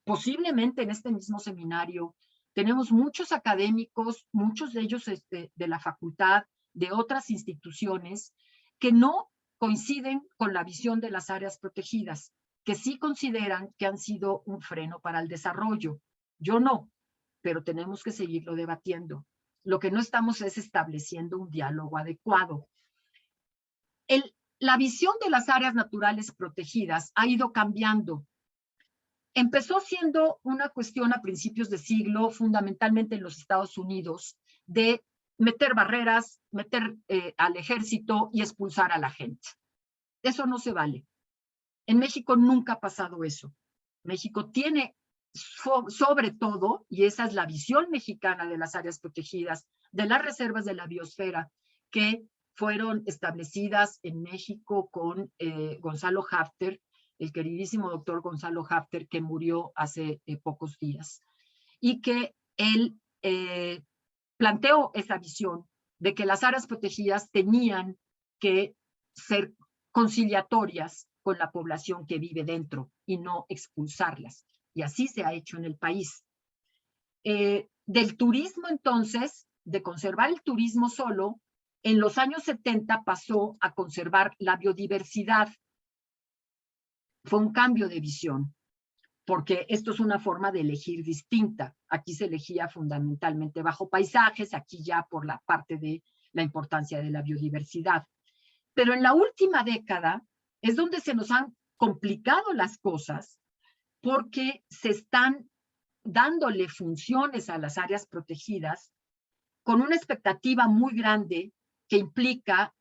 posiblemente en este mismo seminario tenemos muchos académicos, muchos de ellos de la facultad, de otras instituciones, que no coinciden con la visión de las áreas protegidas, que sí consideran que han sido un freno para el desarrollo. Yo no, pero tenemos que seguirlo debatiendo. Lo que no estamos es estableciendo un diálogo adecuado. La visión de las áreas naturales protegidas ha ido cambiando. Empezó siendo una cuestión a principios de siglo, fundamentalmente en los Estados Unidos, de meter barreras, meter al ejército y expulsar a la gente. Eso no se vale. En México nunca ha pasado eso. México tiene sobre todo, y esa es la visión mexicana de las áreas protegidas, de las reservas de la biosfera, que fueron establecidas en México con Gonzalo Hafter, el queridísimo doctor Gonzalo Hafter, que murió hace pocos días, y que él planteó esa visión de que las áreas protegidas tenían que ser conciliatorias con la población que vive dentro y no expulsarlas. Y así se ha hecho en el país. Del turismo, entonces, de conservar el turismo solo, en los años 70 pasó a conservar la biodiversidad. Fue un cambio de visión, porque esto es una forma de elegir distinta. Aquí se elegía fundamentalmente bajo paisajes, aquí ya por la parte de la importancia de la biodiversidad. Pero en la última década es donde se nos han complicado las cosas, porque se están dándole funciones a las áreas protegidas con una expectativa muy grande que implica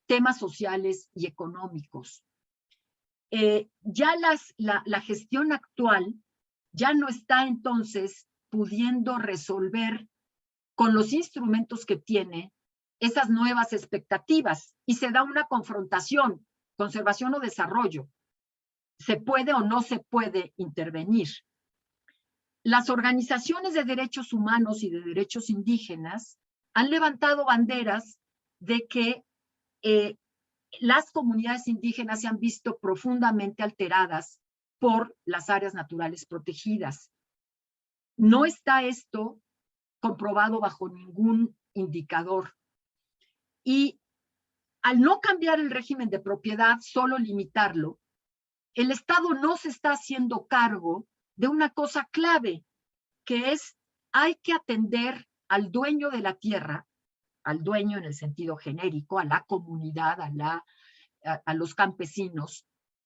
temas sociales y económicos. Ya la gestión actual ya no está entonces pudiendo resolver con los instrumentos que tiene esas nuevas expectativas y se da una confrontación, conservación o desarrollo. ¿Se puede o no se puede intervenir? Las organizaciones de derechos humanos y de derechos indígenas han levantado banderas de que las comunidades indígenas se han visto profundamente alteradas por las áreas naturales protegidas. No está esto comprobado bajo ningún indicador. Y al no cambiar el régimen de propiedad, solo limitarlo, el Estado no se está haciendo cargo de una cosa clave, que es hay que atender al dueño de la tierra, al dueño en el sentido genérico, a la comunidad, a los campesinos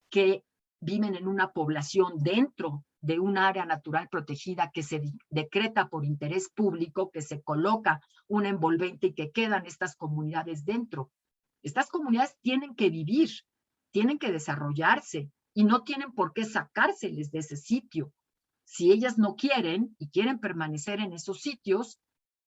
que viven en una población dentro de un área natural protegida que se decreta por interés público, que se coloca un envolvente y que quedan estas comunidades dentro. Estas comunidades tienen que vivir, tienen que desarrollarse y no tienen por qué sacárseles de ese sitio. Si ellas no quieren y quieren permanecer en esos sitios,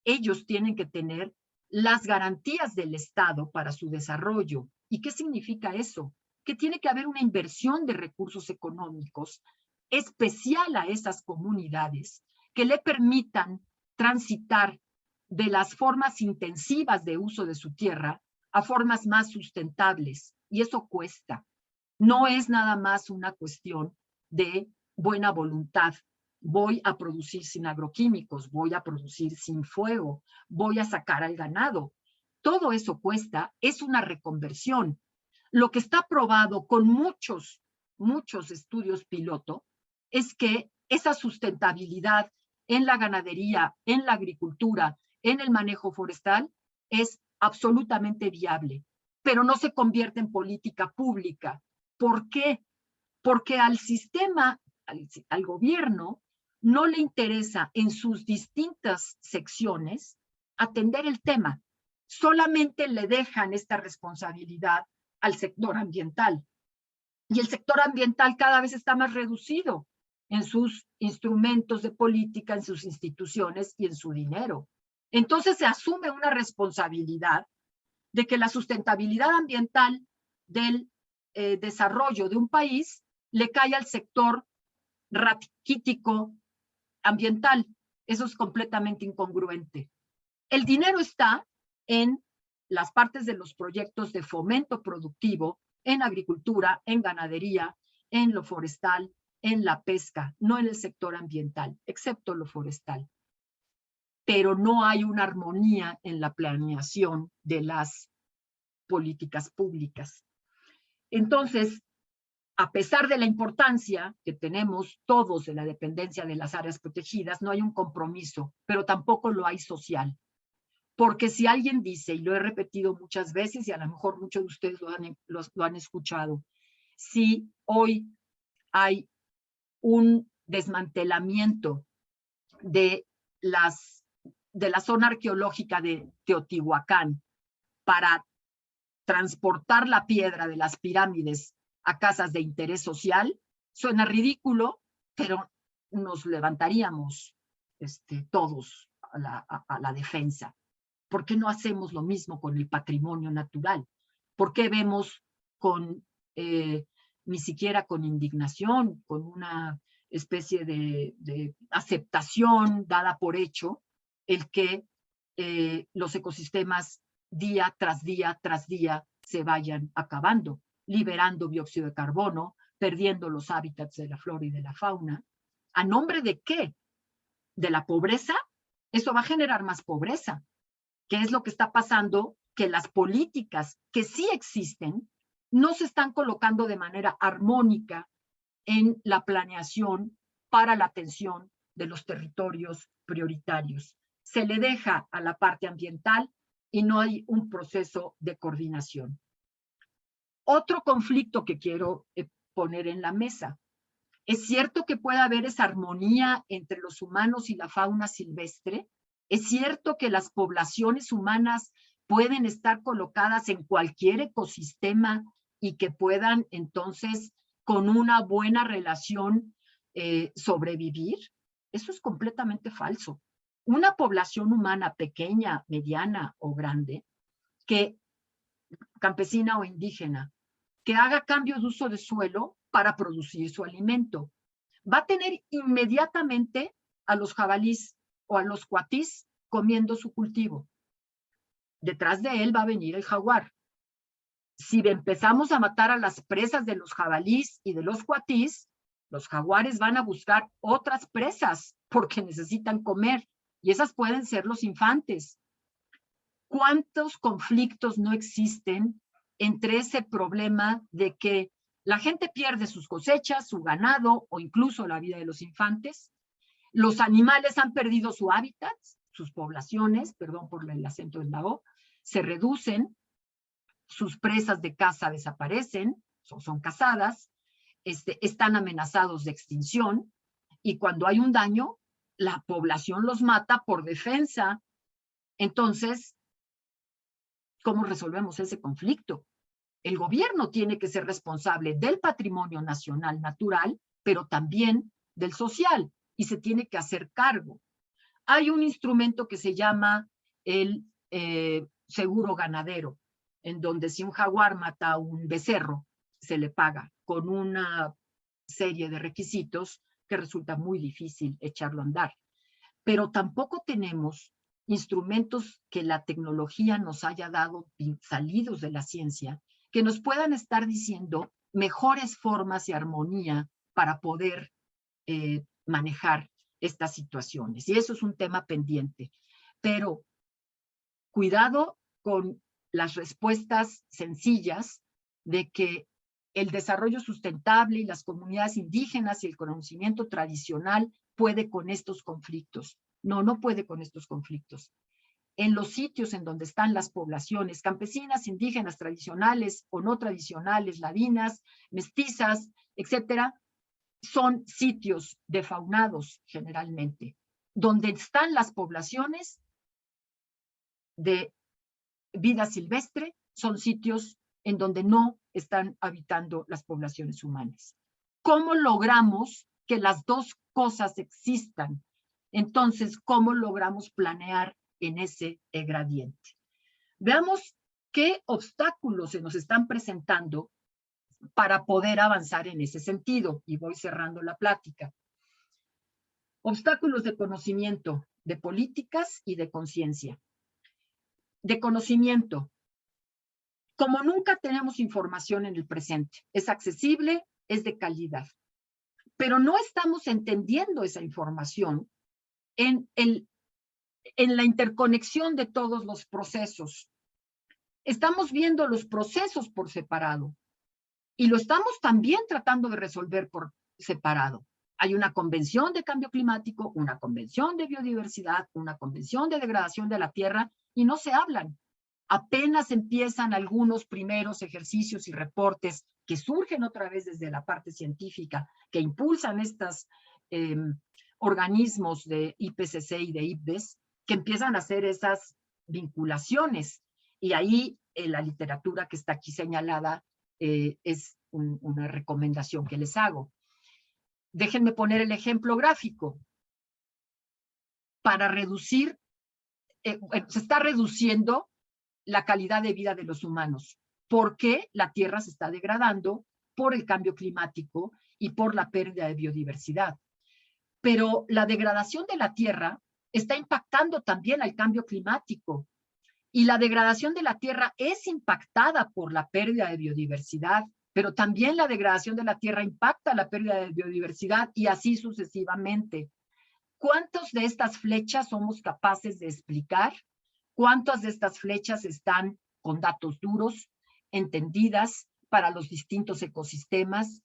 ellos tienen que tener las garantías del Estado para su desarrollo. ¿Y qué significa eso? Que tiene que haber una inversión de recursos económicos especial a esas comunidades que le permitan transitar de las formas intensivas de uso de su tierra a formas más sustentables. Y eso cuesta. No es nada más una cuestión de buena voluntad. Voy a producir sin agroquímicos, voy a producir sin fuego, voy a sacar al ganado. Todo eso cuesta, es una reconversión. Lo que está probado con muchos estudios piloto es que esa sustentabilidad en la ganadería, en la agricultura, en el manejo forestal es absolutamente viable, pero no se convierte en política pública. ¿Por qué? Porque al sistema, al gobierno, no le interesa en sus distintas secciones atender el tema. Solamente le dejan esta responsabilidad al sector ambiental. Y el sector ambiental cada vez está más reducido en sus instrumentos de política, en sus instituciones y en su dinero. Entonces se asume una responsabilidad de que la sustentabilidad ambiental del desarrollo de un país le cae al sector raquítico ambiental. Eso es completamente incongruente. El dinero está en las partes de los proyectos de fomento productivo, en agricultura, en ganadería, en lo forestal, en la pesca, no en el sector ambiental, excepto lo forestal. Pero no hay una armonía en la planeación de las políticas públicas. Entonces, a pesar de la importancia que tenemos todos de la dependencia de las áreas protegidas, no hay un compromiso, pero tampoco lo hay social. Porque si alguien dice, y lo he repetido muchas veces, y a lo mejor muchos de ustedes lo han escuchado, si hoy hay un desmantelamiento de la zona arqueológica de Teotihuacán para transportar la piedra de las pirámides a casas de interés social, suena ridículo, pero nos levantaríamos todos a la defensa. ¿Por qué no hacemos lo mismo con el patrimonio natural? ¿Por qué vemos ni siquiera con indignación, con una especie de aceptación dada por hecho, el que los ecosistemas día tras día tras día se vayan acabando, liberando dióxido de carbono, perdiendo los hábitats de la flora y de la fauna? ¿A nombre de qué? ¿De la pobreza? Eso va a generar más pobreza. ¿Qué es lo que está pasando? Que las políticas que sí existen no se están colocando de manera armónica en la planeación para la atención de los territorios prioritarios. Se le deja a la parte ambiental y no hay un proceso de coordinación. Otro conflicto que quiero poner en la mesa. ¿Es cierto que puede haber esa armonía entre los humanos y la fauna silvestre? ¿Es cierto que las poblaciones humanas pueden estar colocadas en cualquier ecosistema y que puedan entonces con una buena relación sobrevivir? Eso es completamente falso. Una población humana pequeña, mediana o grande, campesina o indígena, que haga cambios de uso de suelo para producir su alimento, va a tener inmediatamente a los jabalíes o a los cuatís comiendo su cultivo. Detrás de él va a venir el jaguar. Si empezamos a matar a las presas de los jabalíes y de los cuatís, los jaguares van a buscar otras presas porque necesitan comer, y esas pueden ser los infantes. ¿Cuántos conflictos no existen entre ese problema de que la gente pierde sus cosechas, su ganado o incluso la vida de los infantes? Los animales han perdido su hábitat, sus poblaciones, perdón por el acento del O, se reducen, sus presas de caza desaparecen, son cazadas, están amenazados de extinción, y cuando hay un daño, la población los mata por defensa. Entonces, ¿cómo resolvemos ese conflicto? El gobierno tiene que ser responsable del patrimonio nacional natural, pero también del social. y se tiene que hacer cargo. Hay un instrumento que se llama el seguro ganadero, en donde si un jaguar mata a un becerro, se le paga con una serie de requisitos que resulta muy difícil echarlo a andar. Pero tampoco tenemos instrumentos que la tecnología nos haya dado salidos de la ciencia, que nos puedan estar diciendo mejores formas y armonía para poder manejar estas situaciones. Y eso es un tema pendiente. Pero cuidado con las respuestas sencillas de que el desarrollo sustentable y las comunidades indígenas y el conocimiento tradicional puede con estos conflictos. No, no puede con estos conflictos. En los sitios en donde están las poblaciones campesinas, indígenas, tradicionales o no tradicionales, ladinas, mestizas, etcétera, son sitios defaunados generalmente. Donde están las poblaciones de vida silvestre, son sitios en donde no están habitando las poblaciones humanas. ¿Cómo logramos que las dos cosas existan? Entonces, ¿cómo logramos planear en ese gradiente? Veamos qué obstáculos se nos están presentando para poder avanzar en ese sentido. Y voy cerrando la plática. Obstáculos de conocimiento, de políticas y de conciencia. De conocimiento. Como nunca tenemos información en el presente, es accesible, es de calidad, pero no estamos entendiendo esa información en la interconexión de todos los procesos. Estamos viendo los procesos por separado y lo estamos también tratando de resolver por separado. Hay una convención de cambio climático, una convención de biodiversidad, una convención de degradación de la tierra y no se hablan. Apenas empiezan algunos primeros ejercicios y reportes que surgen otra vez desde la parte científica, que impulsan estos organismos de IPCC y de IPBES, que empiezan a hacer esas vinculaciones. Y ahí la literatura que está aquí señalada es una recomendación que les hago. Déjenme poner el ejemplo gráfico. Para reducir, se está reduciendo la calidad de vida de los humanos, porque la tierra se está degradando por el cambio climático y por la pérdida de biodiversidad. Pero la degradación de la tierra está impactando también al cambio climático y la degradación de la tierra es impactada por la pérdida de biodiversidad, pero también la degradación de la tierra impacta la pérdida de biodiversidad y así sucesivamente. ¿Cuántas de estas flechas somos capaces de explicar? ¿Cuántas de estas flechas están con datos duros, entendidas para los distintos ecosistemas?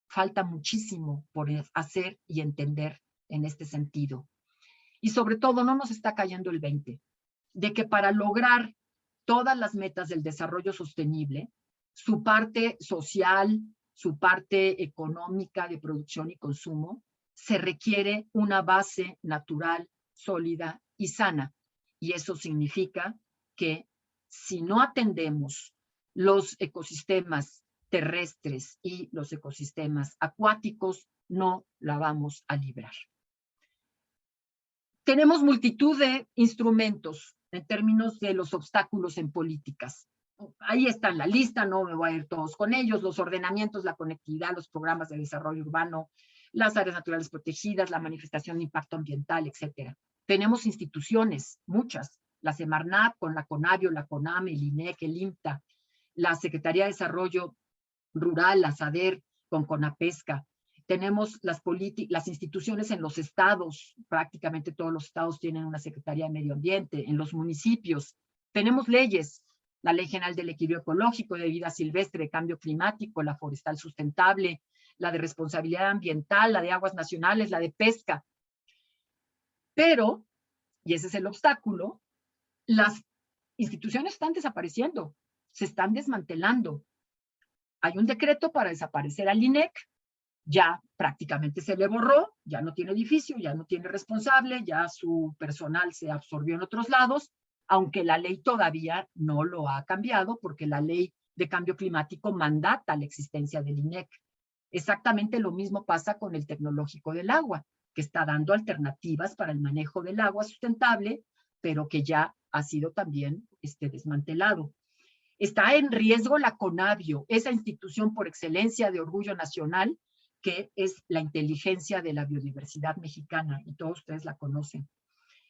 Falta muchísimo por hacer y entender en este sentido. Y sobre todo no nos está cayendo el 20, de que para lograr todas las metas del desarrollo sostenible, su parte social, su parte económica de producción y consumo, se requiere una base natural, sólida y sana. Y eso significa que si no atendemos los ecosistemas terrestres y los ecosistemas acuáticos, no la vamos a librar. Tenemos multitud de instrumentos en términos de los obstáculos en políticas. Ahí está en la lista, no me voy a ir todos con ellos, los ordenamientos, la conectividad, los programas de desarrollo urbano, las áreas naturales protegidas, la manifestación de impacto ambiental, etcétera. Tenemos instituciones, muchas, la Semarnat con la CONABIO, la CONAME, el INEC, el INTA, la Secretaría de Desarrollo Rural, la SADER con CONAPESCA. Tenemos las instituciones en los estados, prácticamente todos los estados tienen una Secretaría de Medio Ambiente, en los municipios. Tenemos leyes, la Ley General del Equilibrio Ecológico, de Vida Silvestre, de Cambio Climático, la Forestal Sustentable, la de Responsabilidad Ambiental, la de Aguas Nacionales, la de Pesca. Pero, y ese es el obstáculo, las instituciones están desapareciendo, se están desmantelando. Hay un decreto para desaparecer al INEC, ya prácticamente se le borró, ya no tiene edificio, ya no tiene responsable, ya su personal se absorbió en otros lados, aunque la ley todavía no lo ha cambiado, porque la ley de cambio climático mandata la existencia del INEC. Exactamente lo mismo pasa con el Tecnológico del Agua, que está dando alternativas para el manejo del agua sustentable, pero que ya ha sido también desmantelado. Está en riesgo la CONABIO, esa institución por excelencia de orgullo nacional, que es la inteligencia de la biodiversidad mexicana, y todos ustedes la conocen.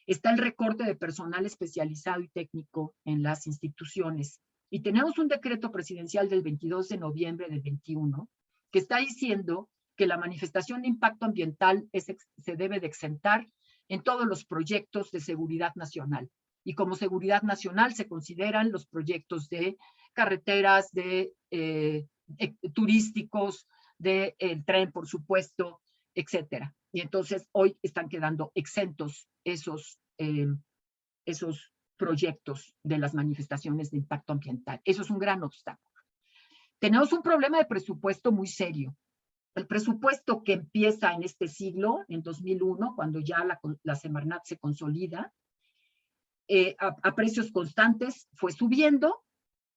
Está el recorte de personal especializado y técnico en las instituciones. Y tenemos un decreto presidencial del 22 de noviembre del 21 que está diciendo que la manifestación de impacto ambiental se debe de exentar en todos los proyectos de seguridad nacional. Y como seguridad nacional se consideran los proyectos de carreteras, de turísticos, del tren, por supuesto, etcétera. Y entonces hoy están quedando exentos esos proyectos de las manifestaciones de impacto ambiental. Eso es un gran obstáculo. Tenemos un problema de presupuesto muy serio. El presupuesto que empieza en este siglo, en 2001, cuando ya la Semarnat se consolida, a precios constantes fue subiendo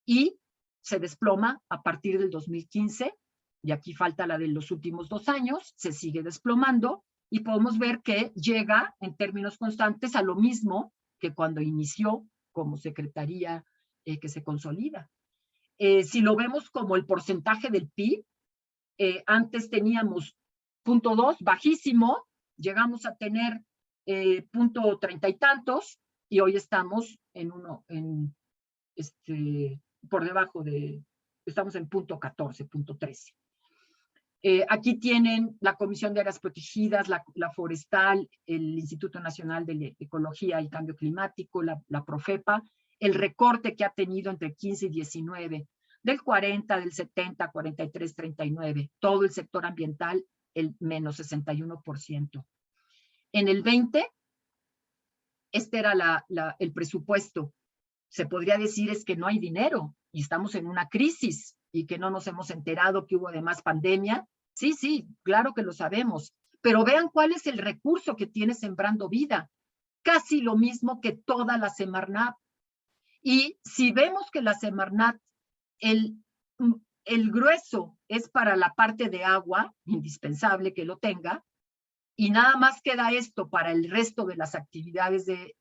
y se desploma a partir del 2015, y aquí falta la de los últimos 2 años, se sigue desplomando y podemos ver que llega en términos constantes a lo mismo que cuando inició como secretaría que se consolida. Si lo vemos como el porcentaje del PIB, antes teníamos 0.2, bajísimo, llegamos a tener 0.30 y tantos, y hoy estamos por debajo estamos en 0.14, 0.13. Aquí tienen la Comisión de Áreas Protegidas, la Forestal, el Instituto Nacional de Ecología y Cambio Climático, la Profepa, el recorte que ha tenido entre 15 y 19, del 40, del 70, 43, 39, todo el sector ambiental, el menos 61%. En el 20, este era el presupuesto. Se podría decir es que no hay dinero y estamos en una crisis y que no nos hemos enterado que hubo además pandemia. Sí, sí, claro que lo sabemos, pero vean cuál es el recurso que tiene Sembrando Vida. Casi lo mismo que toda la Semarnat. Y si vemos que la Semarnat, el grueso es para la parte de agua, indispensable que lo tenga, y nada más queda esto para el resto de las actividades de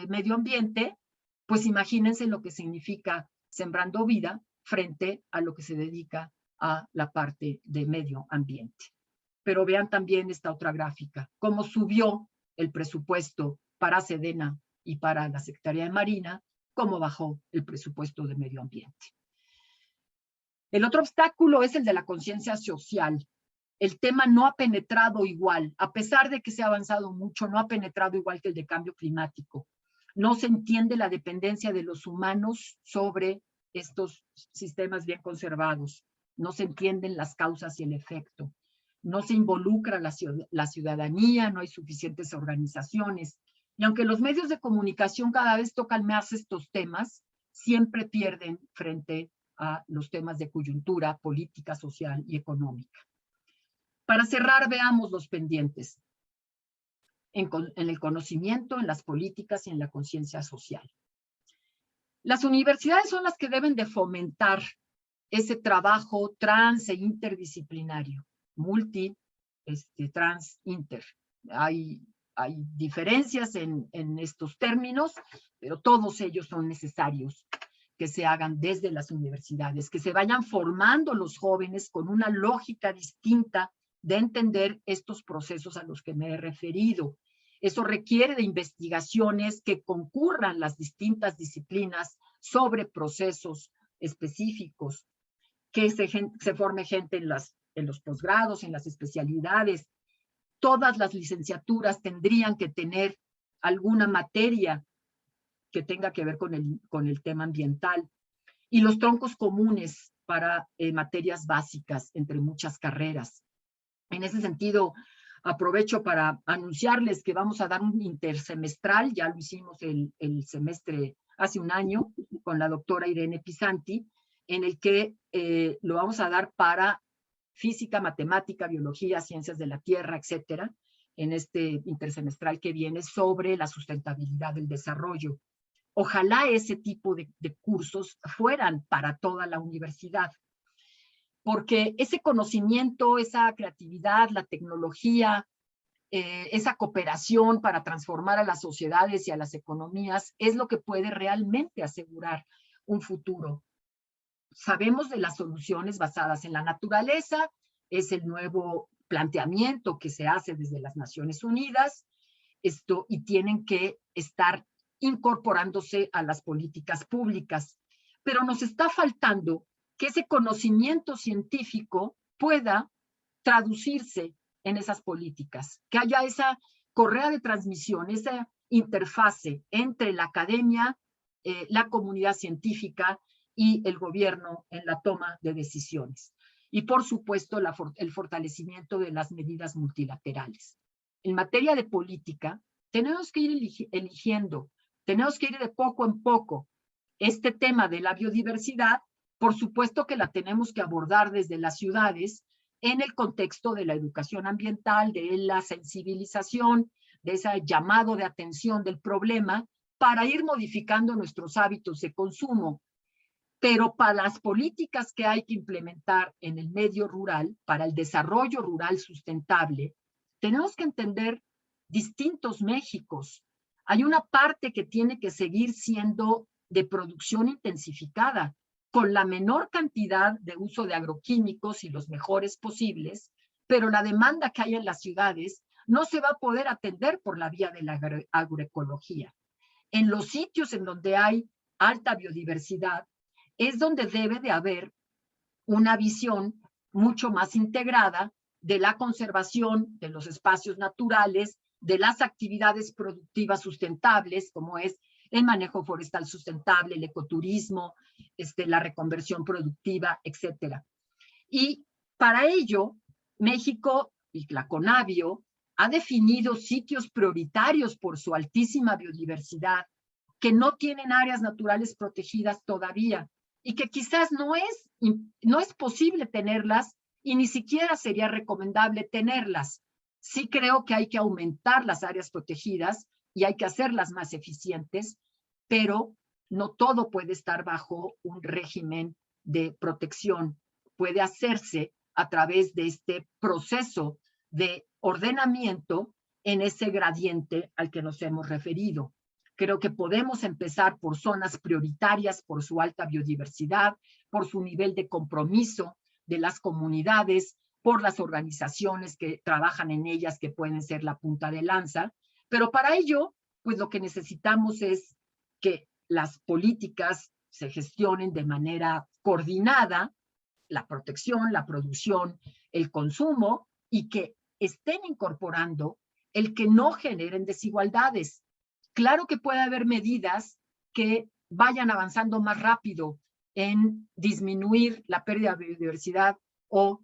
medio ambiente, pues imagínense lo que significa Sembrando Vida frente a lo que se dedica a la parte de medio ambiente. Pero vean también esta otra gráfica, cómo subió el presupuesto para Sedena y para la Secretaría de Marina, cómo bajó el presupuesto de medio ambiente. El otro obstáculo es el de la conciencia social. El tema no ha penetrado igual, a pesar de que se ha avanzado mucho, no ha penetrado igual que el de cambio climático. No se entiende la dependencia de los humanos sobre estos sistemas bien conservados. No se entienden las causas y el efecto. No se involucra la ciudadanía, no hay suficientes organizaciones. Y aunque los medios de comunicación cada vez tocan más estos temas, siempre pierden frente a los temas de coyuntura política, social y económica. Para cerrar, veamos los pendientes en el conocimiento, en las políticas y en la conciencia social. Las universidades son las que deben de fomentar ese trabajo trans e interdisciplinario, trans, inter. Hay diferencias en estos términos, pero todos ellos son necesarios que se hagan desde las universidades, que se vayan formando los jóvenes con una lógica distinta de entender estos procesos a los que me he referido. Eso requiere de investigaciones que concurran las distintas disciplinas sobre procesos específicos, que se forme gente en los posgrados, en las especialidades. Todas las licenciaturas tendrían que tener alguna materia que tenga que ver con el tema ambiental, y los troncos comunes para materias básicas entre muchas carreras. En ese sentido, aprovecho para anunciarles que vamos a dar un intersemestral, ya lo hicimos el semestre hace un año con la doctora Irene Pisanti, en el que lo vamos a dar para física, matemática, biología, ciencias de la tierra, etcétera, en este intersemestral que viene sobre la sustentabilidad del desarrollo. Ojalá ese tipo de cursos fueran para toda la universidad, porque ese conocimiento, esa creatividad, la tecnología, esa cooperación para transformar a las sociedades y a las economías es lo que puede realmente asegurar un futuro. Sabemos de las soluciones basadas en la naturaleza, es el nuevo planteamiento que se hace desde las Naciones Unidas, y tienen que estar incorporándose a las políticas públicas. Pero nos está faltando que ese conocimiento científico pueda traducirse en esas políticas, que haya esa correa de transmisión, esa interfase entre la academia, la comunidad científica y el gobierno en la toma de decisiones. Y por supuesto, el fortalecimiento de las medidas multilaterales. En materia de política, tenemos que ir eligiendo, tenemos que ir de poco en poco. Este tema de la biodiversidad, por supuesto que la tenemos que abordar desde las ciudades en el contexto de la educación ambiental, de la sensibilización, de ese llamado de atención del problema, para ir modificando nuestros hábitos de consumo. Pero para las políticas que hay que implementar en el medio rural, para el desarrollo rural sustentable, tenemos que entender distintos Méxicos. Hay una parte que tiene que seguir siendo de producción intensificada, con la menor cantidad de uso de agroquímicos y los mejores posibles, pero la demanda que hay en las ciudades no se va a poder atender por la vía de la agroecología. En los sitios en donde hay alta biodiversidad, es donde debe de haber una visión mucho más integrada de la conservación de los espacios naturales, de las actividades productivas sustentables, como es el manejo forestal sustentable, el ecoturismo, la reconversión productiva, etc. Y para ello, México y la CONABIO ha definido sitios prioritarios por su altísima biodiversidad, que no tienen áreas naturales protegidas todavía, y que quizás no es posible tenerlas y ni siquiera sería recomendable tenerlas. Sí creo que hay que aumentar las áreas protegidas y hay que hacerlas más eficientes, pero no todo puede estar bajo un régimen de protección. Puede hacerse a través de este proceso de ordenamiento en ese gradiente al que nos hemos referido. Creo que podemos empezar por zonas prioritarias, por su alta biodiversidad, por su nivel de compromiso de las comunidades, por las organizaciones que trabajan en ellas, que pueden ser la punta de lanza. Pero para ello, pues lo que necesitamos es que las políticas se gestionen de manera coordinada, la protección, la producción, el consumo, y que estén incorporando el que no generen desigualdades. Claro que puede haber medidas que vayan avanzando más rápido en disminuir la pérdida de biodiversidad o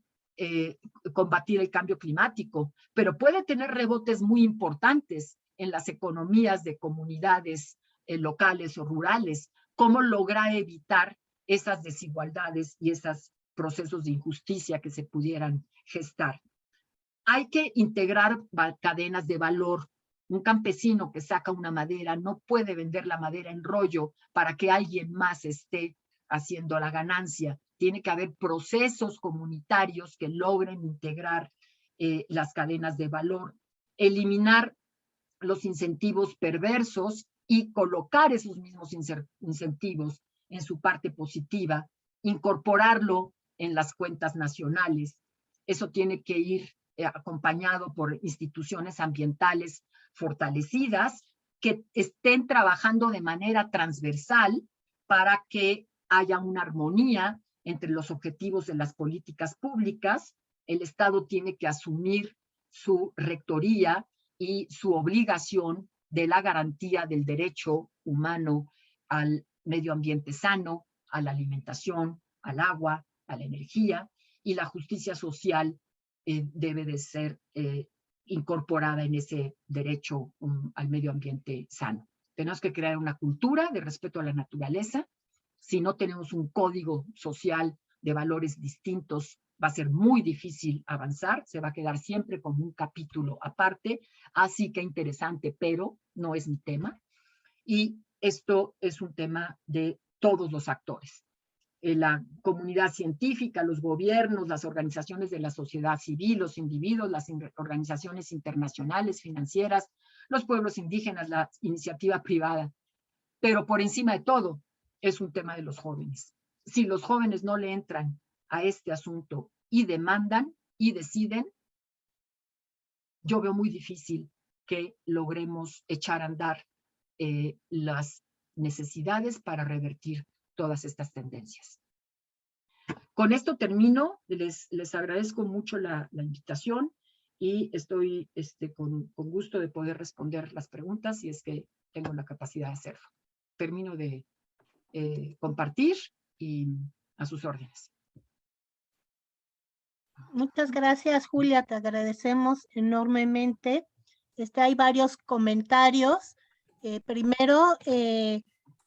combatir el cambio climático, pero puede tener rebotes muy importantes en las economías de comunidades locales o rurales. ¿Cómo lograr evitar esas desigualdades y esos procesos de injusticia que se pudieran gestar? Hay que integrar cadenas de valor. Un campesino que saca una madera no puede vender la madera en rollo para que alguien más esté haciendo la ganancia. Tiene que haber procesos comunitarios que logren integrar las cadenas de valor, eliminar los incentivos perversos y colocar esos mismos incentivos en su parte positiva, incorporarlo en las cuentas nacionales. Eso tiene que ir acompañado por instituciones ambientales fortalecidas que estén trabajando de manera transversal para que haya una armonía entre los objetivos de las políticas públicas. El Estado tiene que asumir su rectoría y su obligación de la garantía del derecho humano al medio ambiente sano, a la alimentación, al agua, a la energía, y la justicia social debe de ser incorporada en ese derecho al medio ambiente sano. Tenemos que crear una cultura de respeto a la naturaleza. Si no tenemos un código social de valores distintos, va a ser muy difícil avanzar, se va a quedar siempre como un capítulo aparte, así que interesante, pero no es mi tema. Y esto es un tema de todos los actores. la comunidad científica, los gobiernos, las organizaciones de la sociedad civil, los individuos, las organizaciones internacionales, financieras, los pueblos indígenas, la iniciativa privada. Pero por encima de todo, es un tema de los jóvenes. Si los jóvenes no le entran a este asunto y demandan y deciden, yo veo muy difícil que logremos echar a andar las necesidades para revertir todas estas tendencias. Con esto termino, les agradezco mucho la invitación y estoy con gusto de poder responder las preguntas si es que tengo la capacidad de hacerlo. Termino de compartir y a sus órdenes. Muchas gracias, Julia, te agradecemos enormemente. Hay varios comentarios. Primero,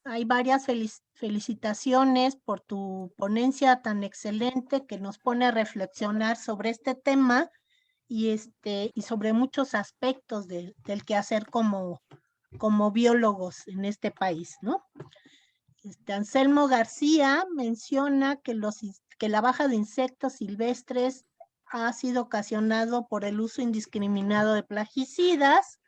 hay varias felicitaciones por tu ponencia tan excelente que nos pone a reflexionar sobre este tema y sobre muchos aspectos del quehacer como biólogos en este país, ¿no? Anselmo García menciona que la baja de insectos silvestres ha sido ocasionado por el uso indiscriminado de plaguicidas,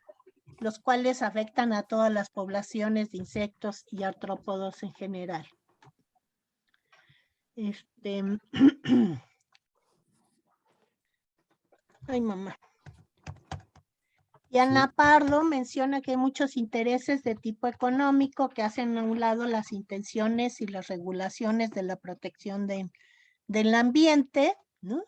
los cuales afectan a todas las poblaciones de insectos y artrópodos en general. Ay, mamá. Y Ana Pardo menciona que hay muchos intereses de tipo económico que hacen a un lado las intenciones y las regulaciones de la protección del ambiente, ¿no?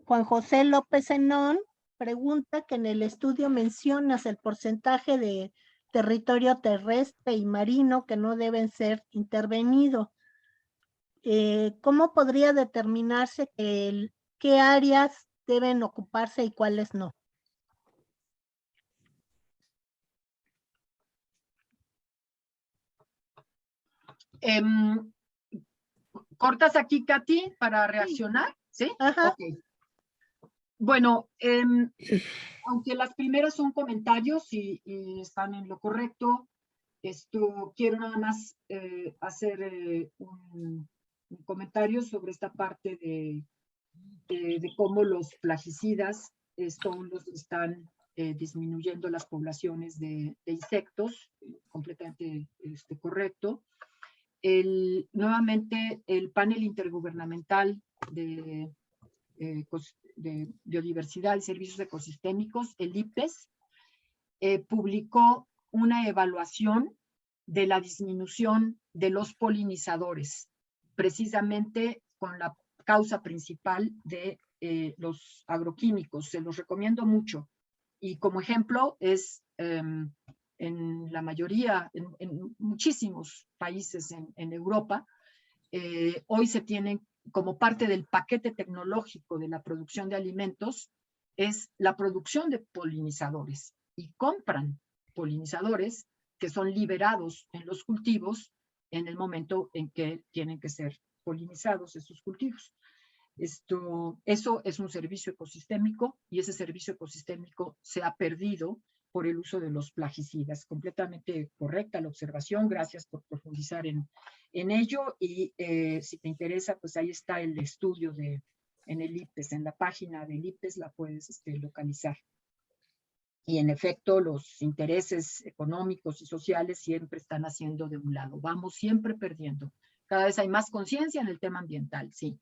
Juan José López Zenón pregunta que en el estudio mencionas el porcentaje de territorio terrestre y marino que no deben ser intervenido. ¿Cómo podría determinarse qué áreas deben ocuparse y cuáles no? ¿Cortas aquí, Katy, para reaccionar? ¿Sí? Ajá. Ok. Bueno, aunque las primeras son comentarios y están en lo correcto, quiero nada más hacer un comentario sobre esta parte de cómo los plaguicidas son los que están disminuyendo las poblaciones de insectos, completamente correcto. Nuevamente, el panel intergubernamental de biodiversidad y servicios ecosistémicos, el IPBES, publicó una evaluación de la disminución de los polinizadores, precisamente con la causa principal de los agroquímicos. Se los recomiendo mucho. Y como ejemplo es en la mayoría, en muchísimos países en Europa, hoy se tienen como parte del paquete tecnológico de la producción de alimentos, es la producción de polinizadores. Y compran polinizadores que son liberados en los cultivos en el momento en que tienen que ser polinizados esos cultivos. Eso es un servicio ecosistémico y ese servicio ecosistémico se ha perdido por el uso de los plaguicidas. Completamente correcta la observación, gracias por profundizar en ello y si te interesa, pues ahí está el estudio en el IPBES, en la página del IPBES la puedes localizar. Y en efecto, los intereses económicos y sociales siempre están haciendo de un lado. Vamos siempre perdiendo. Cada vez hay más conciencia en el tema ambiental, sí.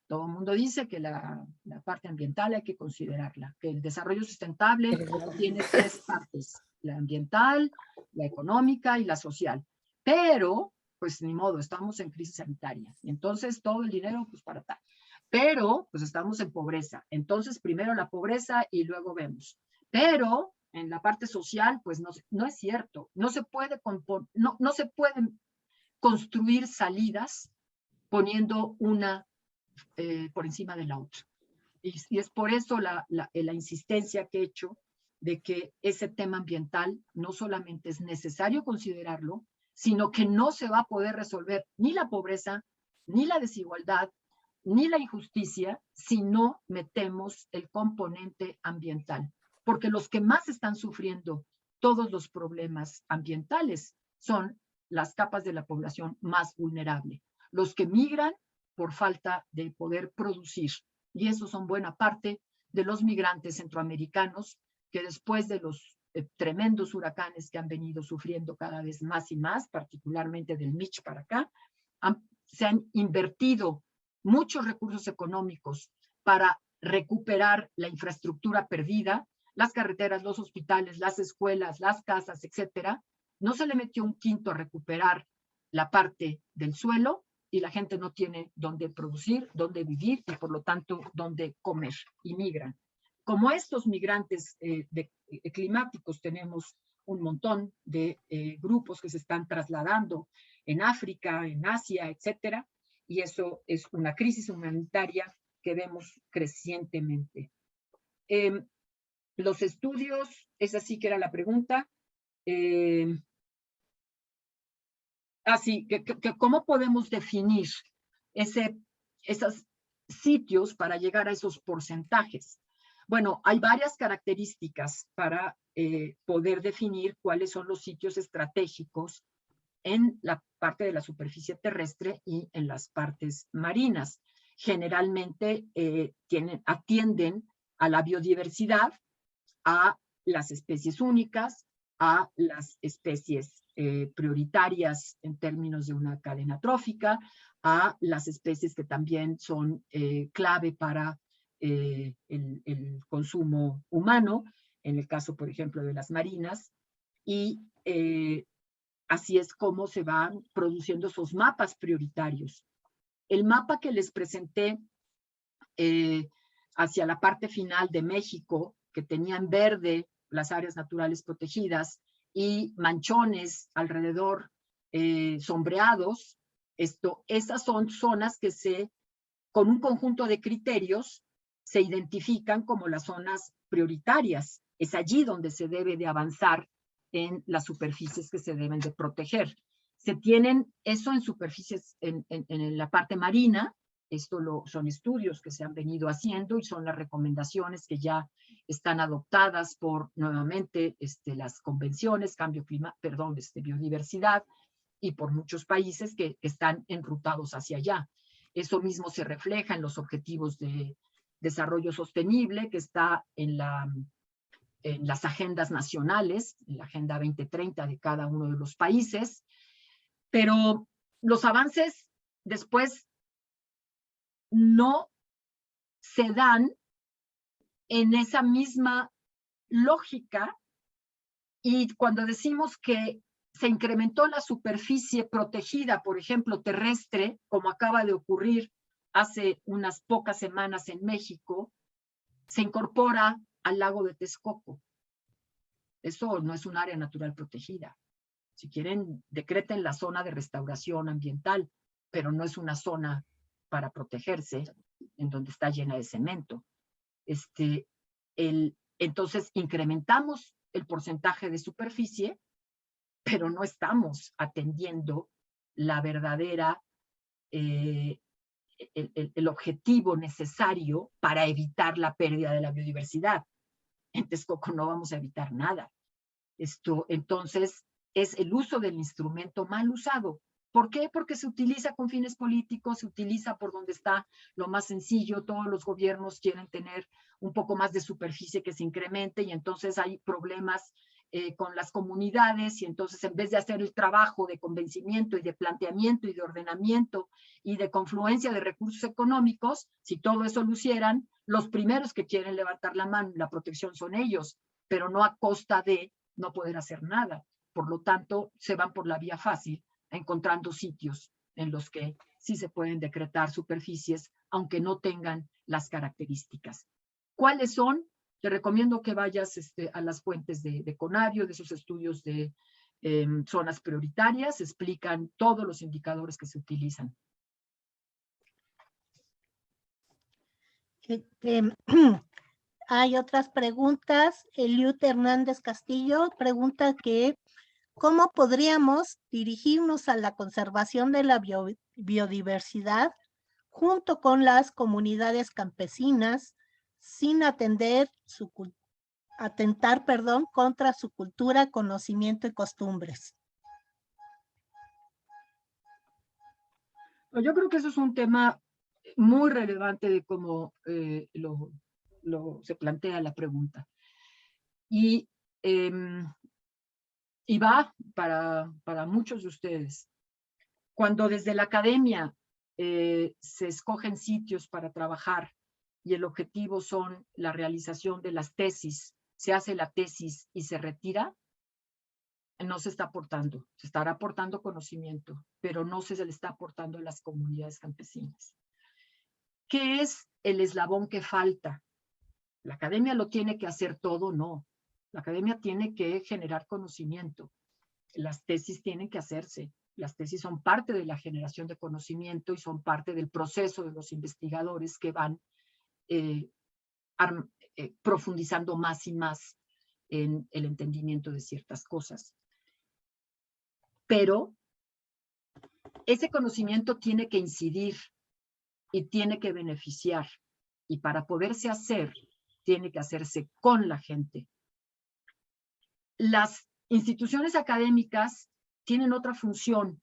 Todo el mundo dice que la parte ambiental hay que considerarla, que el desarrollo sustentable tiene tres partes, la ambiental, la económica y la social. Pero, pues ni modo, estamos en crisis sanitaria. Y entonces todo el dinero, pues para tal. Pero, pues estamos en pobreza. Entonces, primero la pobreza y luego vemos. Pero, en la parte social, pues no es cierto. No se pueden construir salidas poniendo una por encima de la otra. Y es por eso la insistencia que he hecho de que ese tema ambiental no solamente es necesario considerarlo, sino que no se va a poder resolver ni la pobreza, ni la desigualdad, ni la injusticia si no metemos el componente ambiental. Porque los que más están sufriendo todos los problemas ambientales son las capas de la población más vulnerable, los que migran por falta de poder producir. Y esos son buena parte de los migrantes centroamericanos que después de los tremendos huracanes que han venido sufriendo cada vez más y más, particularmente del Mitch para acá, se han invertido muchos recursos económicos para recuperar la infraestructura perdida, las carreteras, los hospitales, las escuelas, las casas, etcétera. No se le metió un quinto a recuperar la parte del suelo y la gente no tiene dónde producir, dónde vivir y por lo tanto dónde comer y migran. Como estos migrantes climáticos tenemos un montón de grupos que se están trasladando en África, en Asia, etcétera, y eso es una crisis humanitaria que vemos crecientemente. Los estudios, esa sí que era la pregunta. ¿Cómo podemos definir esos sitios para llegar a esos porcentajes? Bueno, hay varias características para poder definir cuáles son los sitios estratégicos en la parte de la superficie terrestre y en las partes marinas. Generalmente atienden a la biodiversidad, a las especies únicas, a las especies prioritarias en términos de una cadena trófica, a las especies que también son clave para el consumo humano, en el caso, por ejemplo, de las marinas, y así es como se van produciendo esos mapas prioritarios. El mapa que les presenté hacia la parte final de México, que tenía en verde las áreas naturales protegidas y manchones alrededor sombreados, esas son zonas que con un conjunto de criterios se identifican como las zonas prioritarias. Es allí donde se debe de avanzar en las superficies que se deben de proteger. Se tienen eso en superficies en la parte marina. Son estudios que se han venido haciendo y son las recomendaciones que ya están adoptadas por, nuevamente, las convenciones, biodiversidad, y por muchos países que están enrutados hacia allá. Eso mismo se refleja en los objetivos de desarrollo sostenible que está en las agendas nacionales, en la Agenda 2030 de cada uno de los países, pero los avances después no se dan en esa misma lógica, y cuando decimos que se incrementó la superficie protegida, por ejemplo, terrestre, como acaba de ocurrir hace unas pocas semanas en México, se incorpora al lago de Texcoco. Eso no es un área natural protegida. Si quieren, decreten la zona de restauración ambiental, pero no es una zona para protegerse, en donde está llena de cemento. Entonces, incrementamos el porcentaje de superficie, pero no estamos atendiendo la verdadera, el objetivo necesario para evitar la pérdida de la biodiversidad. En Texcoco no vamos a evitar nada. Entonces, es el uso del instrumento mal usado. ¿Por qué? Porque se utiliza con fines políticos, se utiliza por donde está lo más sencillo. Todos los gobiernos quieren tener un poco más de superficie que se incremente y entonces hay problemas con las comunidades y entonces en vez de hacer el trabajo de convencimiento y de planteamiento y de ordenamiento y de confluencia de recursos económicos, si todo eso lo hicieran, los primeros que quieren levantar la mano y la protección son ellos, pero no a costa de no poder hacer nada. Por lo tanto, se van por la vía fácil, encontrando sitios en los que sí se pueden decretar superficies, aunque no tengan las características. ¿Cuáles son? Te recomiendo que vayas a las fuentes de Conavio, de esos estudios de zonas prioritarias, explican todos los indicadores que se utilizan. Hay otras preguntas. Eliud Hernández Castillo pregunta que ¿cómo podríamos dirigirnos a la conservación de la biodiversidad junto con las comunidades campesinas sin atentar contra su cultura, conocimiento y costumbres? Yo creo que eso es un tema muy relevante de cómo se plantea la pregunta. Y va para muchos de ustedes. Cuando desde la academia se escogen sitios para trabajar y el objetivo son la realización de las tesis, se hace la tesis y se retira, no se está aportando. Se estará aportando conocimiento, pero no se le está aportando a las comunidades campesinas. ¿Qué es el eslabón que falta? ¿La academia lo tiene que hacer todo? No. La academia tiene que generar conocimiento. Las tesis tienen que hacerse. Las tesis son parte de la generación de conocimiento y son parte del proceso de los investigadores que van profundizando más y más en el entendimiento de ciertas cosas. Pero ese conocimiento tiene que incidir y tiene que beneficiar. Y para poderse hacer, tiene que hacerse con la gente. Las instituciones académicas tienen otra función.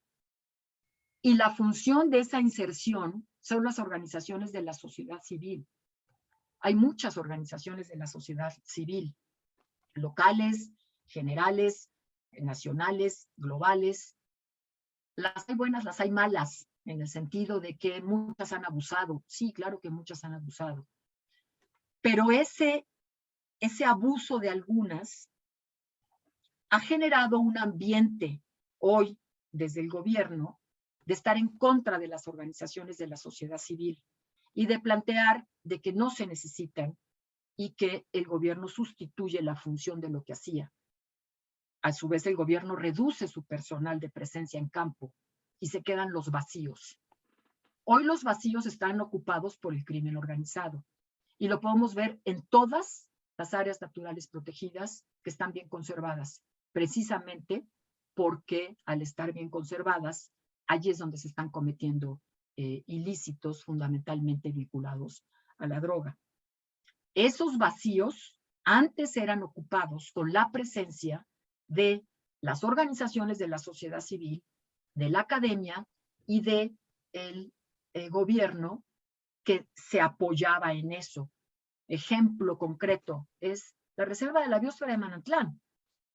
Y la función de esa inserción son las organizaciones de la sociedad civil. Hay muchas organizaciones de la sociedad civil, locales, generales, nacionales, globales. Las hay buenas, las hay malas, en el sentido de que muchas han abusado. Sí, claro que muchas han abusado. Pero ese abuso de algunas ha generado un ambiente hoy desde el gobierno de estar en contra de las organizaciones de la sociedad civil y de plantear de que no se necesitan y que el gobierno sustituye la función de lo que hacía. A su vez, el gobierno reduce su personal de presencia en campo y se quedan los vacíos. Hoy los vacíos están ocupados por el crimen organizado y lo podemos ver en todas las áreas naturales protegidas que están bien conservadas, precisamente porque al estar bien conservadas, allí es donde se están cometiendo ilícitos fundamentalmente vinculados a la droga. Esos vacíos antes eran ocupados con la presencia de las organizaciones de la sociedad civil, de la academia y del gobierno que se apoyaba en eso. Ejemplo concreto es la Reserva de la Biosfera de Manantlán,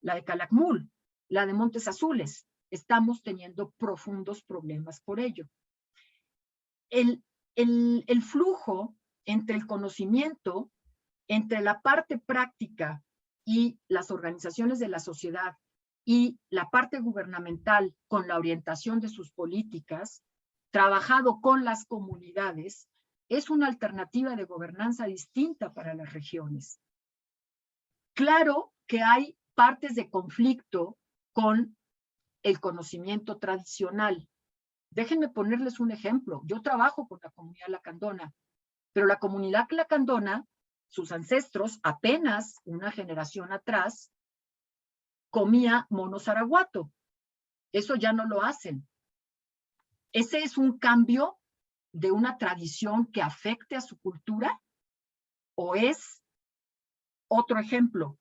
la de Calakmul, la de Montes Azules. Estamos teniendo profundos problemas por ello. El flujo entre el conocimiento, entre la parte práctica y las organizaciones de la sociedad y la parte gubernamental con la orientación de sus políticas, trabajado con las comunidades, es una alternativa de gobernanza distinta para las regiones. Claro que hay partes de conflicto con el conocimiento tradicional. Déjenme ponerles un ejemplo. Yo trabajo con la comunidad lacandona, pero la comunidad lacandona, sus ancestros, apenas una generación atrás, comía mono zaraguato. Eso ya no lo hacen. ¿Ese es un cambio de una tradición que afecte a su cultura? ¿O es otro ejemplo?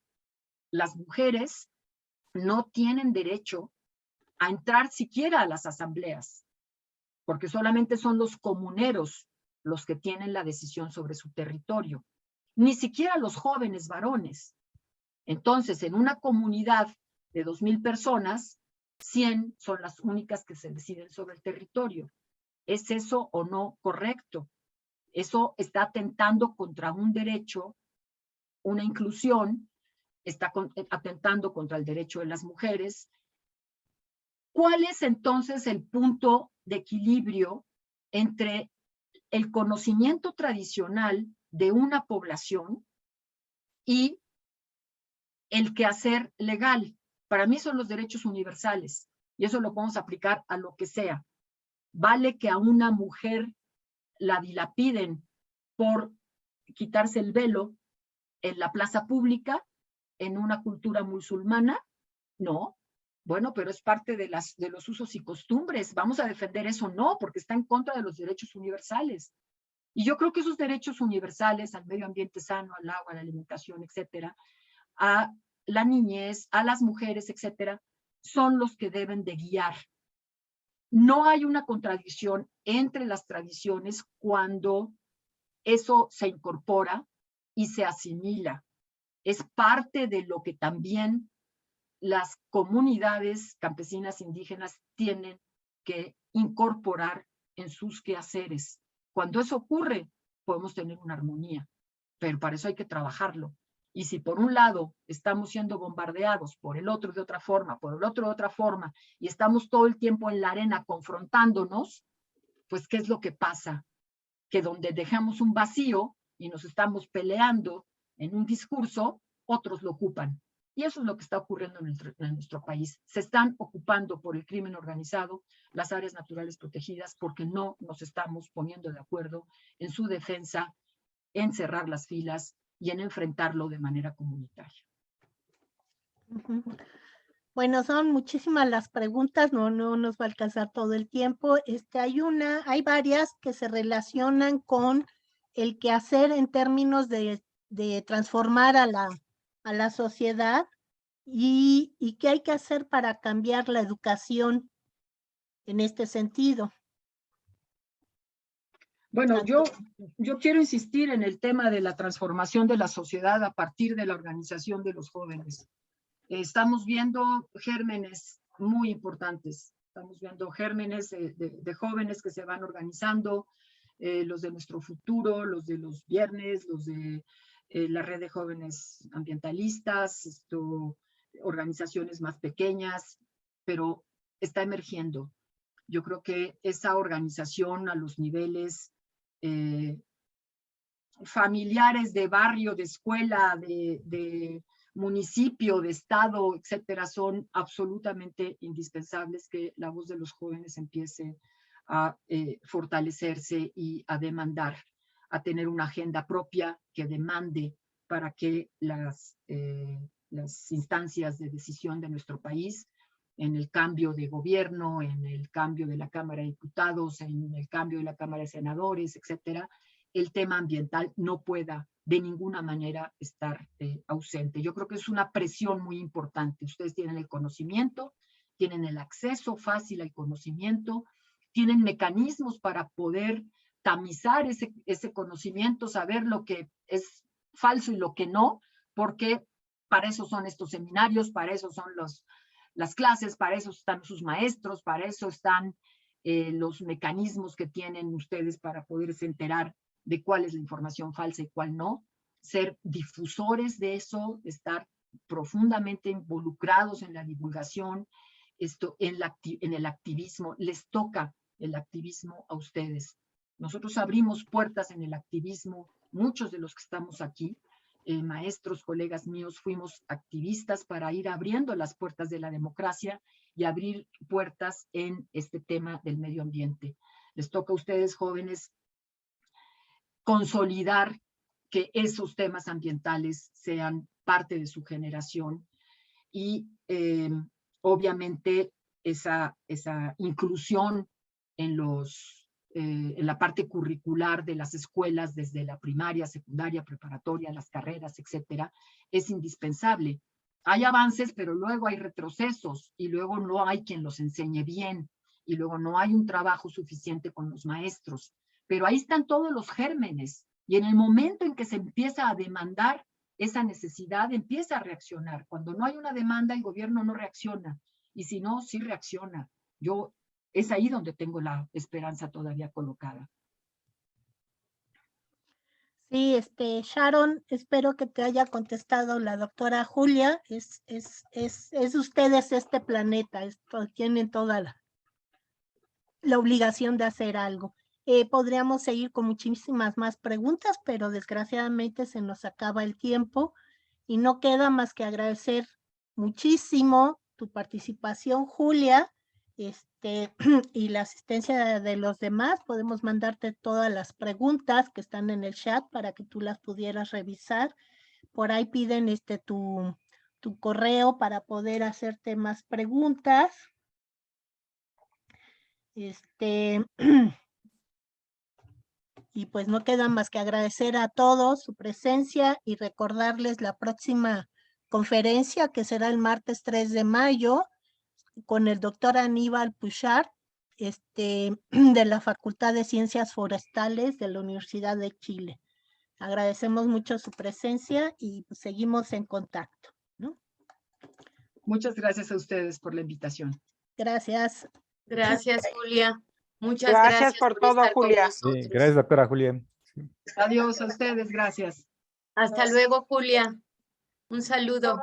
Las mujeres no tienen derecho a entrar siquiera a las asambleas, porque solamente son los comuneros los que tienen la decisión sobre su territorio, ni siquiera los jóvenes varones. Entonces, en una comunidad de 2,000 personas, 100 son las únicas que se deciden sobre el territorio. ¿Es eso o no correcto? Eso está atentando contra un derecho, una inclusión, está atentando contra el derecho de las mujeres. ¿Cuál es entonces el punto de equilibrio entre el conocimiento tradicional de una población y el quehacer legal? Para mí son los derechos universales y eso lo podemos aplicar a lo que sea. Vale que a una mujer la dilapiden por quitarse el velo en la plaza pública, en una cultura musulmana. No. Bueno, pero es parte de los usos y costumbres. ¿Vamos a defender eso? No, porque está en contra de los derechos universales. Y yo creo que esos derechos universales al medio ambiente sano, al agua, a la alimentación, etcétera, a la niñez, a las mujeres, etcétera, son los que deben de guiar no hay una contradicción entre las tradiciones cuando eso se incorpora y se asimila. Es parte de lo que también las comunidades campesinas indígenas tienen que incorporar en sus quehaceres. Cuando eso ocurre, podemos tener una armonía, pero para eso hay que trabajarlo. Y si por un lado estamos siendo bombardeados, por el otro de otra forma, por el otro de otra forma, y estamos todo el tiempo en la arena confrontándonos, pues ¿qué es lo que pasa? Que donde dejamos un vacío y nos estamos peleando en un discurso, otros lo ocupan. Y eso es lo que está ocurriendo en nuestro país. Se están ocupando por el crimen organizado las áreas naturales protegidas porque no nos estamos poniendo de acuerdo en su defensa, en cerrar las filas y en enfrentarlo de manera comunitaria. Bueno, son muchísimas las preguntas, no nos va a alcanzar todo el tiempo. Hay varias que se relacionan con el quehacer en términos de transformar a la sociedad y qué hay que hacer para cambiar la educación en este sentido. Bueno, yo quiero insistir en el tema de la transformación de la sociedad a partir de la organización de los jóvenes. Estamos viendo gérmenes muy importantes. Estamos viendo gérmenes de jóvenes que se van organizando, los de Nuestro Futuro, los de los viernes, los de la red de jóvenes ambientalistas, organizaciones más pequeñas, pero está emergiendo. Yo creo que esa organización a los niveles familiares, de barrio, de escuela, de municipio, de estado, etcétera, son absolutamente indispensables que la voz de los jóvenes empiece a fortalecerse y a demandar, a tener una agenda propia que demande para que las instancias de decisión de nuestro país, en el cambio de gobierno, en el cambio de la Cámara de Diputados, en el cambio de la Cámara de Senadores, etcétera, el tema ambiental no pueda de ninguna manera estar ausente. Yo creo que es una presión muy importante. Ustedes tienen el conocimiento, tienen el acceso fácil al conocimiento, tienen mecanismos para poder tamizar ese conocimiento, saber lo que es falso y lo que no, porque para eso son estos seminarios, para eso son las clases, para eso están sus maestros, para eso están los mecanismos que tienen ustedes para poderse enterar de cuál es la información falsa y cuál no, ser difusores de eso, estar profundamente involucrados en la divulgación, en el activismo. Les toca el activismo a ustedes. Nosotros abrimos puertas en el activismo, muchos de los que estamos aquí, maestros, colegas míos, fuimos activistas para ir abriendo las puertas de la democracia y abrir puertas en este tema del medio ambiente. Les toca a ustedes, jóvenes, consolidar que esos temas ambientales sean parte de su generación y obviamente esa inclusión en la parte curricular de las escuelas, desde la primaria, secundaria, preparatoria, las carreras, etcétera, es indispensable. Hay avances, pero luego hay retrocesos y luego no hay quien los enseñe bien y luego no hay un trabajo suficiente con los maestros. Pero ahí están todos los gérmenes y en el momento en que se empieza a demandar esa necesidad, empieza a reaccionar. Cuando no hay una demanda, el gobierno no reacciona y si no, sí reacciona. Es ahí donde tengo la esperanza todavía colocada. Sí, Sharon, espero que te haya contestado la doctora Julia. Es ustedes este planeta, tienen toda la obligación de hacer algo. Podríamos seguir con muchísimas más preguntas, pero desgraciadamente se nos acaba el tiempo y no queda más que agradecer muchísimo tu participación, Julia, y la asistencia de los demás. Podemos mandarte todas las preguntas que están en el chat para que tú las pudieras revisar. Por ahí piden tu correo para poder hacerte más preguntas. Y pues no queda más que agradecer a todos su presencia y recordarles la próxima conferencia que será el martes 3 de mayo con el doctor Aníbal Puchart, de la Facultad de Ciencias Forestales de la Universidad de Chile. Agradecemos mucho su presencia y pues, seguimos en contacto, ¿no? Muchas gracias a ustedes por la invitación. Gracias. Gracias, Julia. Muchas Gracias por todo, estar con Julia. nosotros. Sí, gracias, doctora Julia. Adiós a ustedes, gracias. Hasta luego, Julia. Un saludo.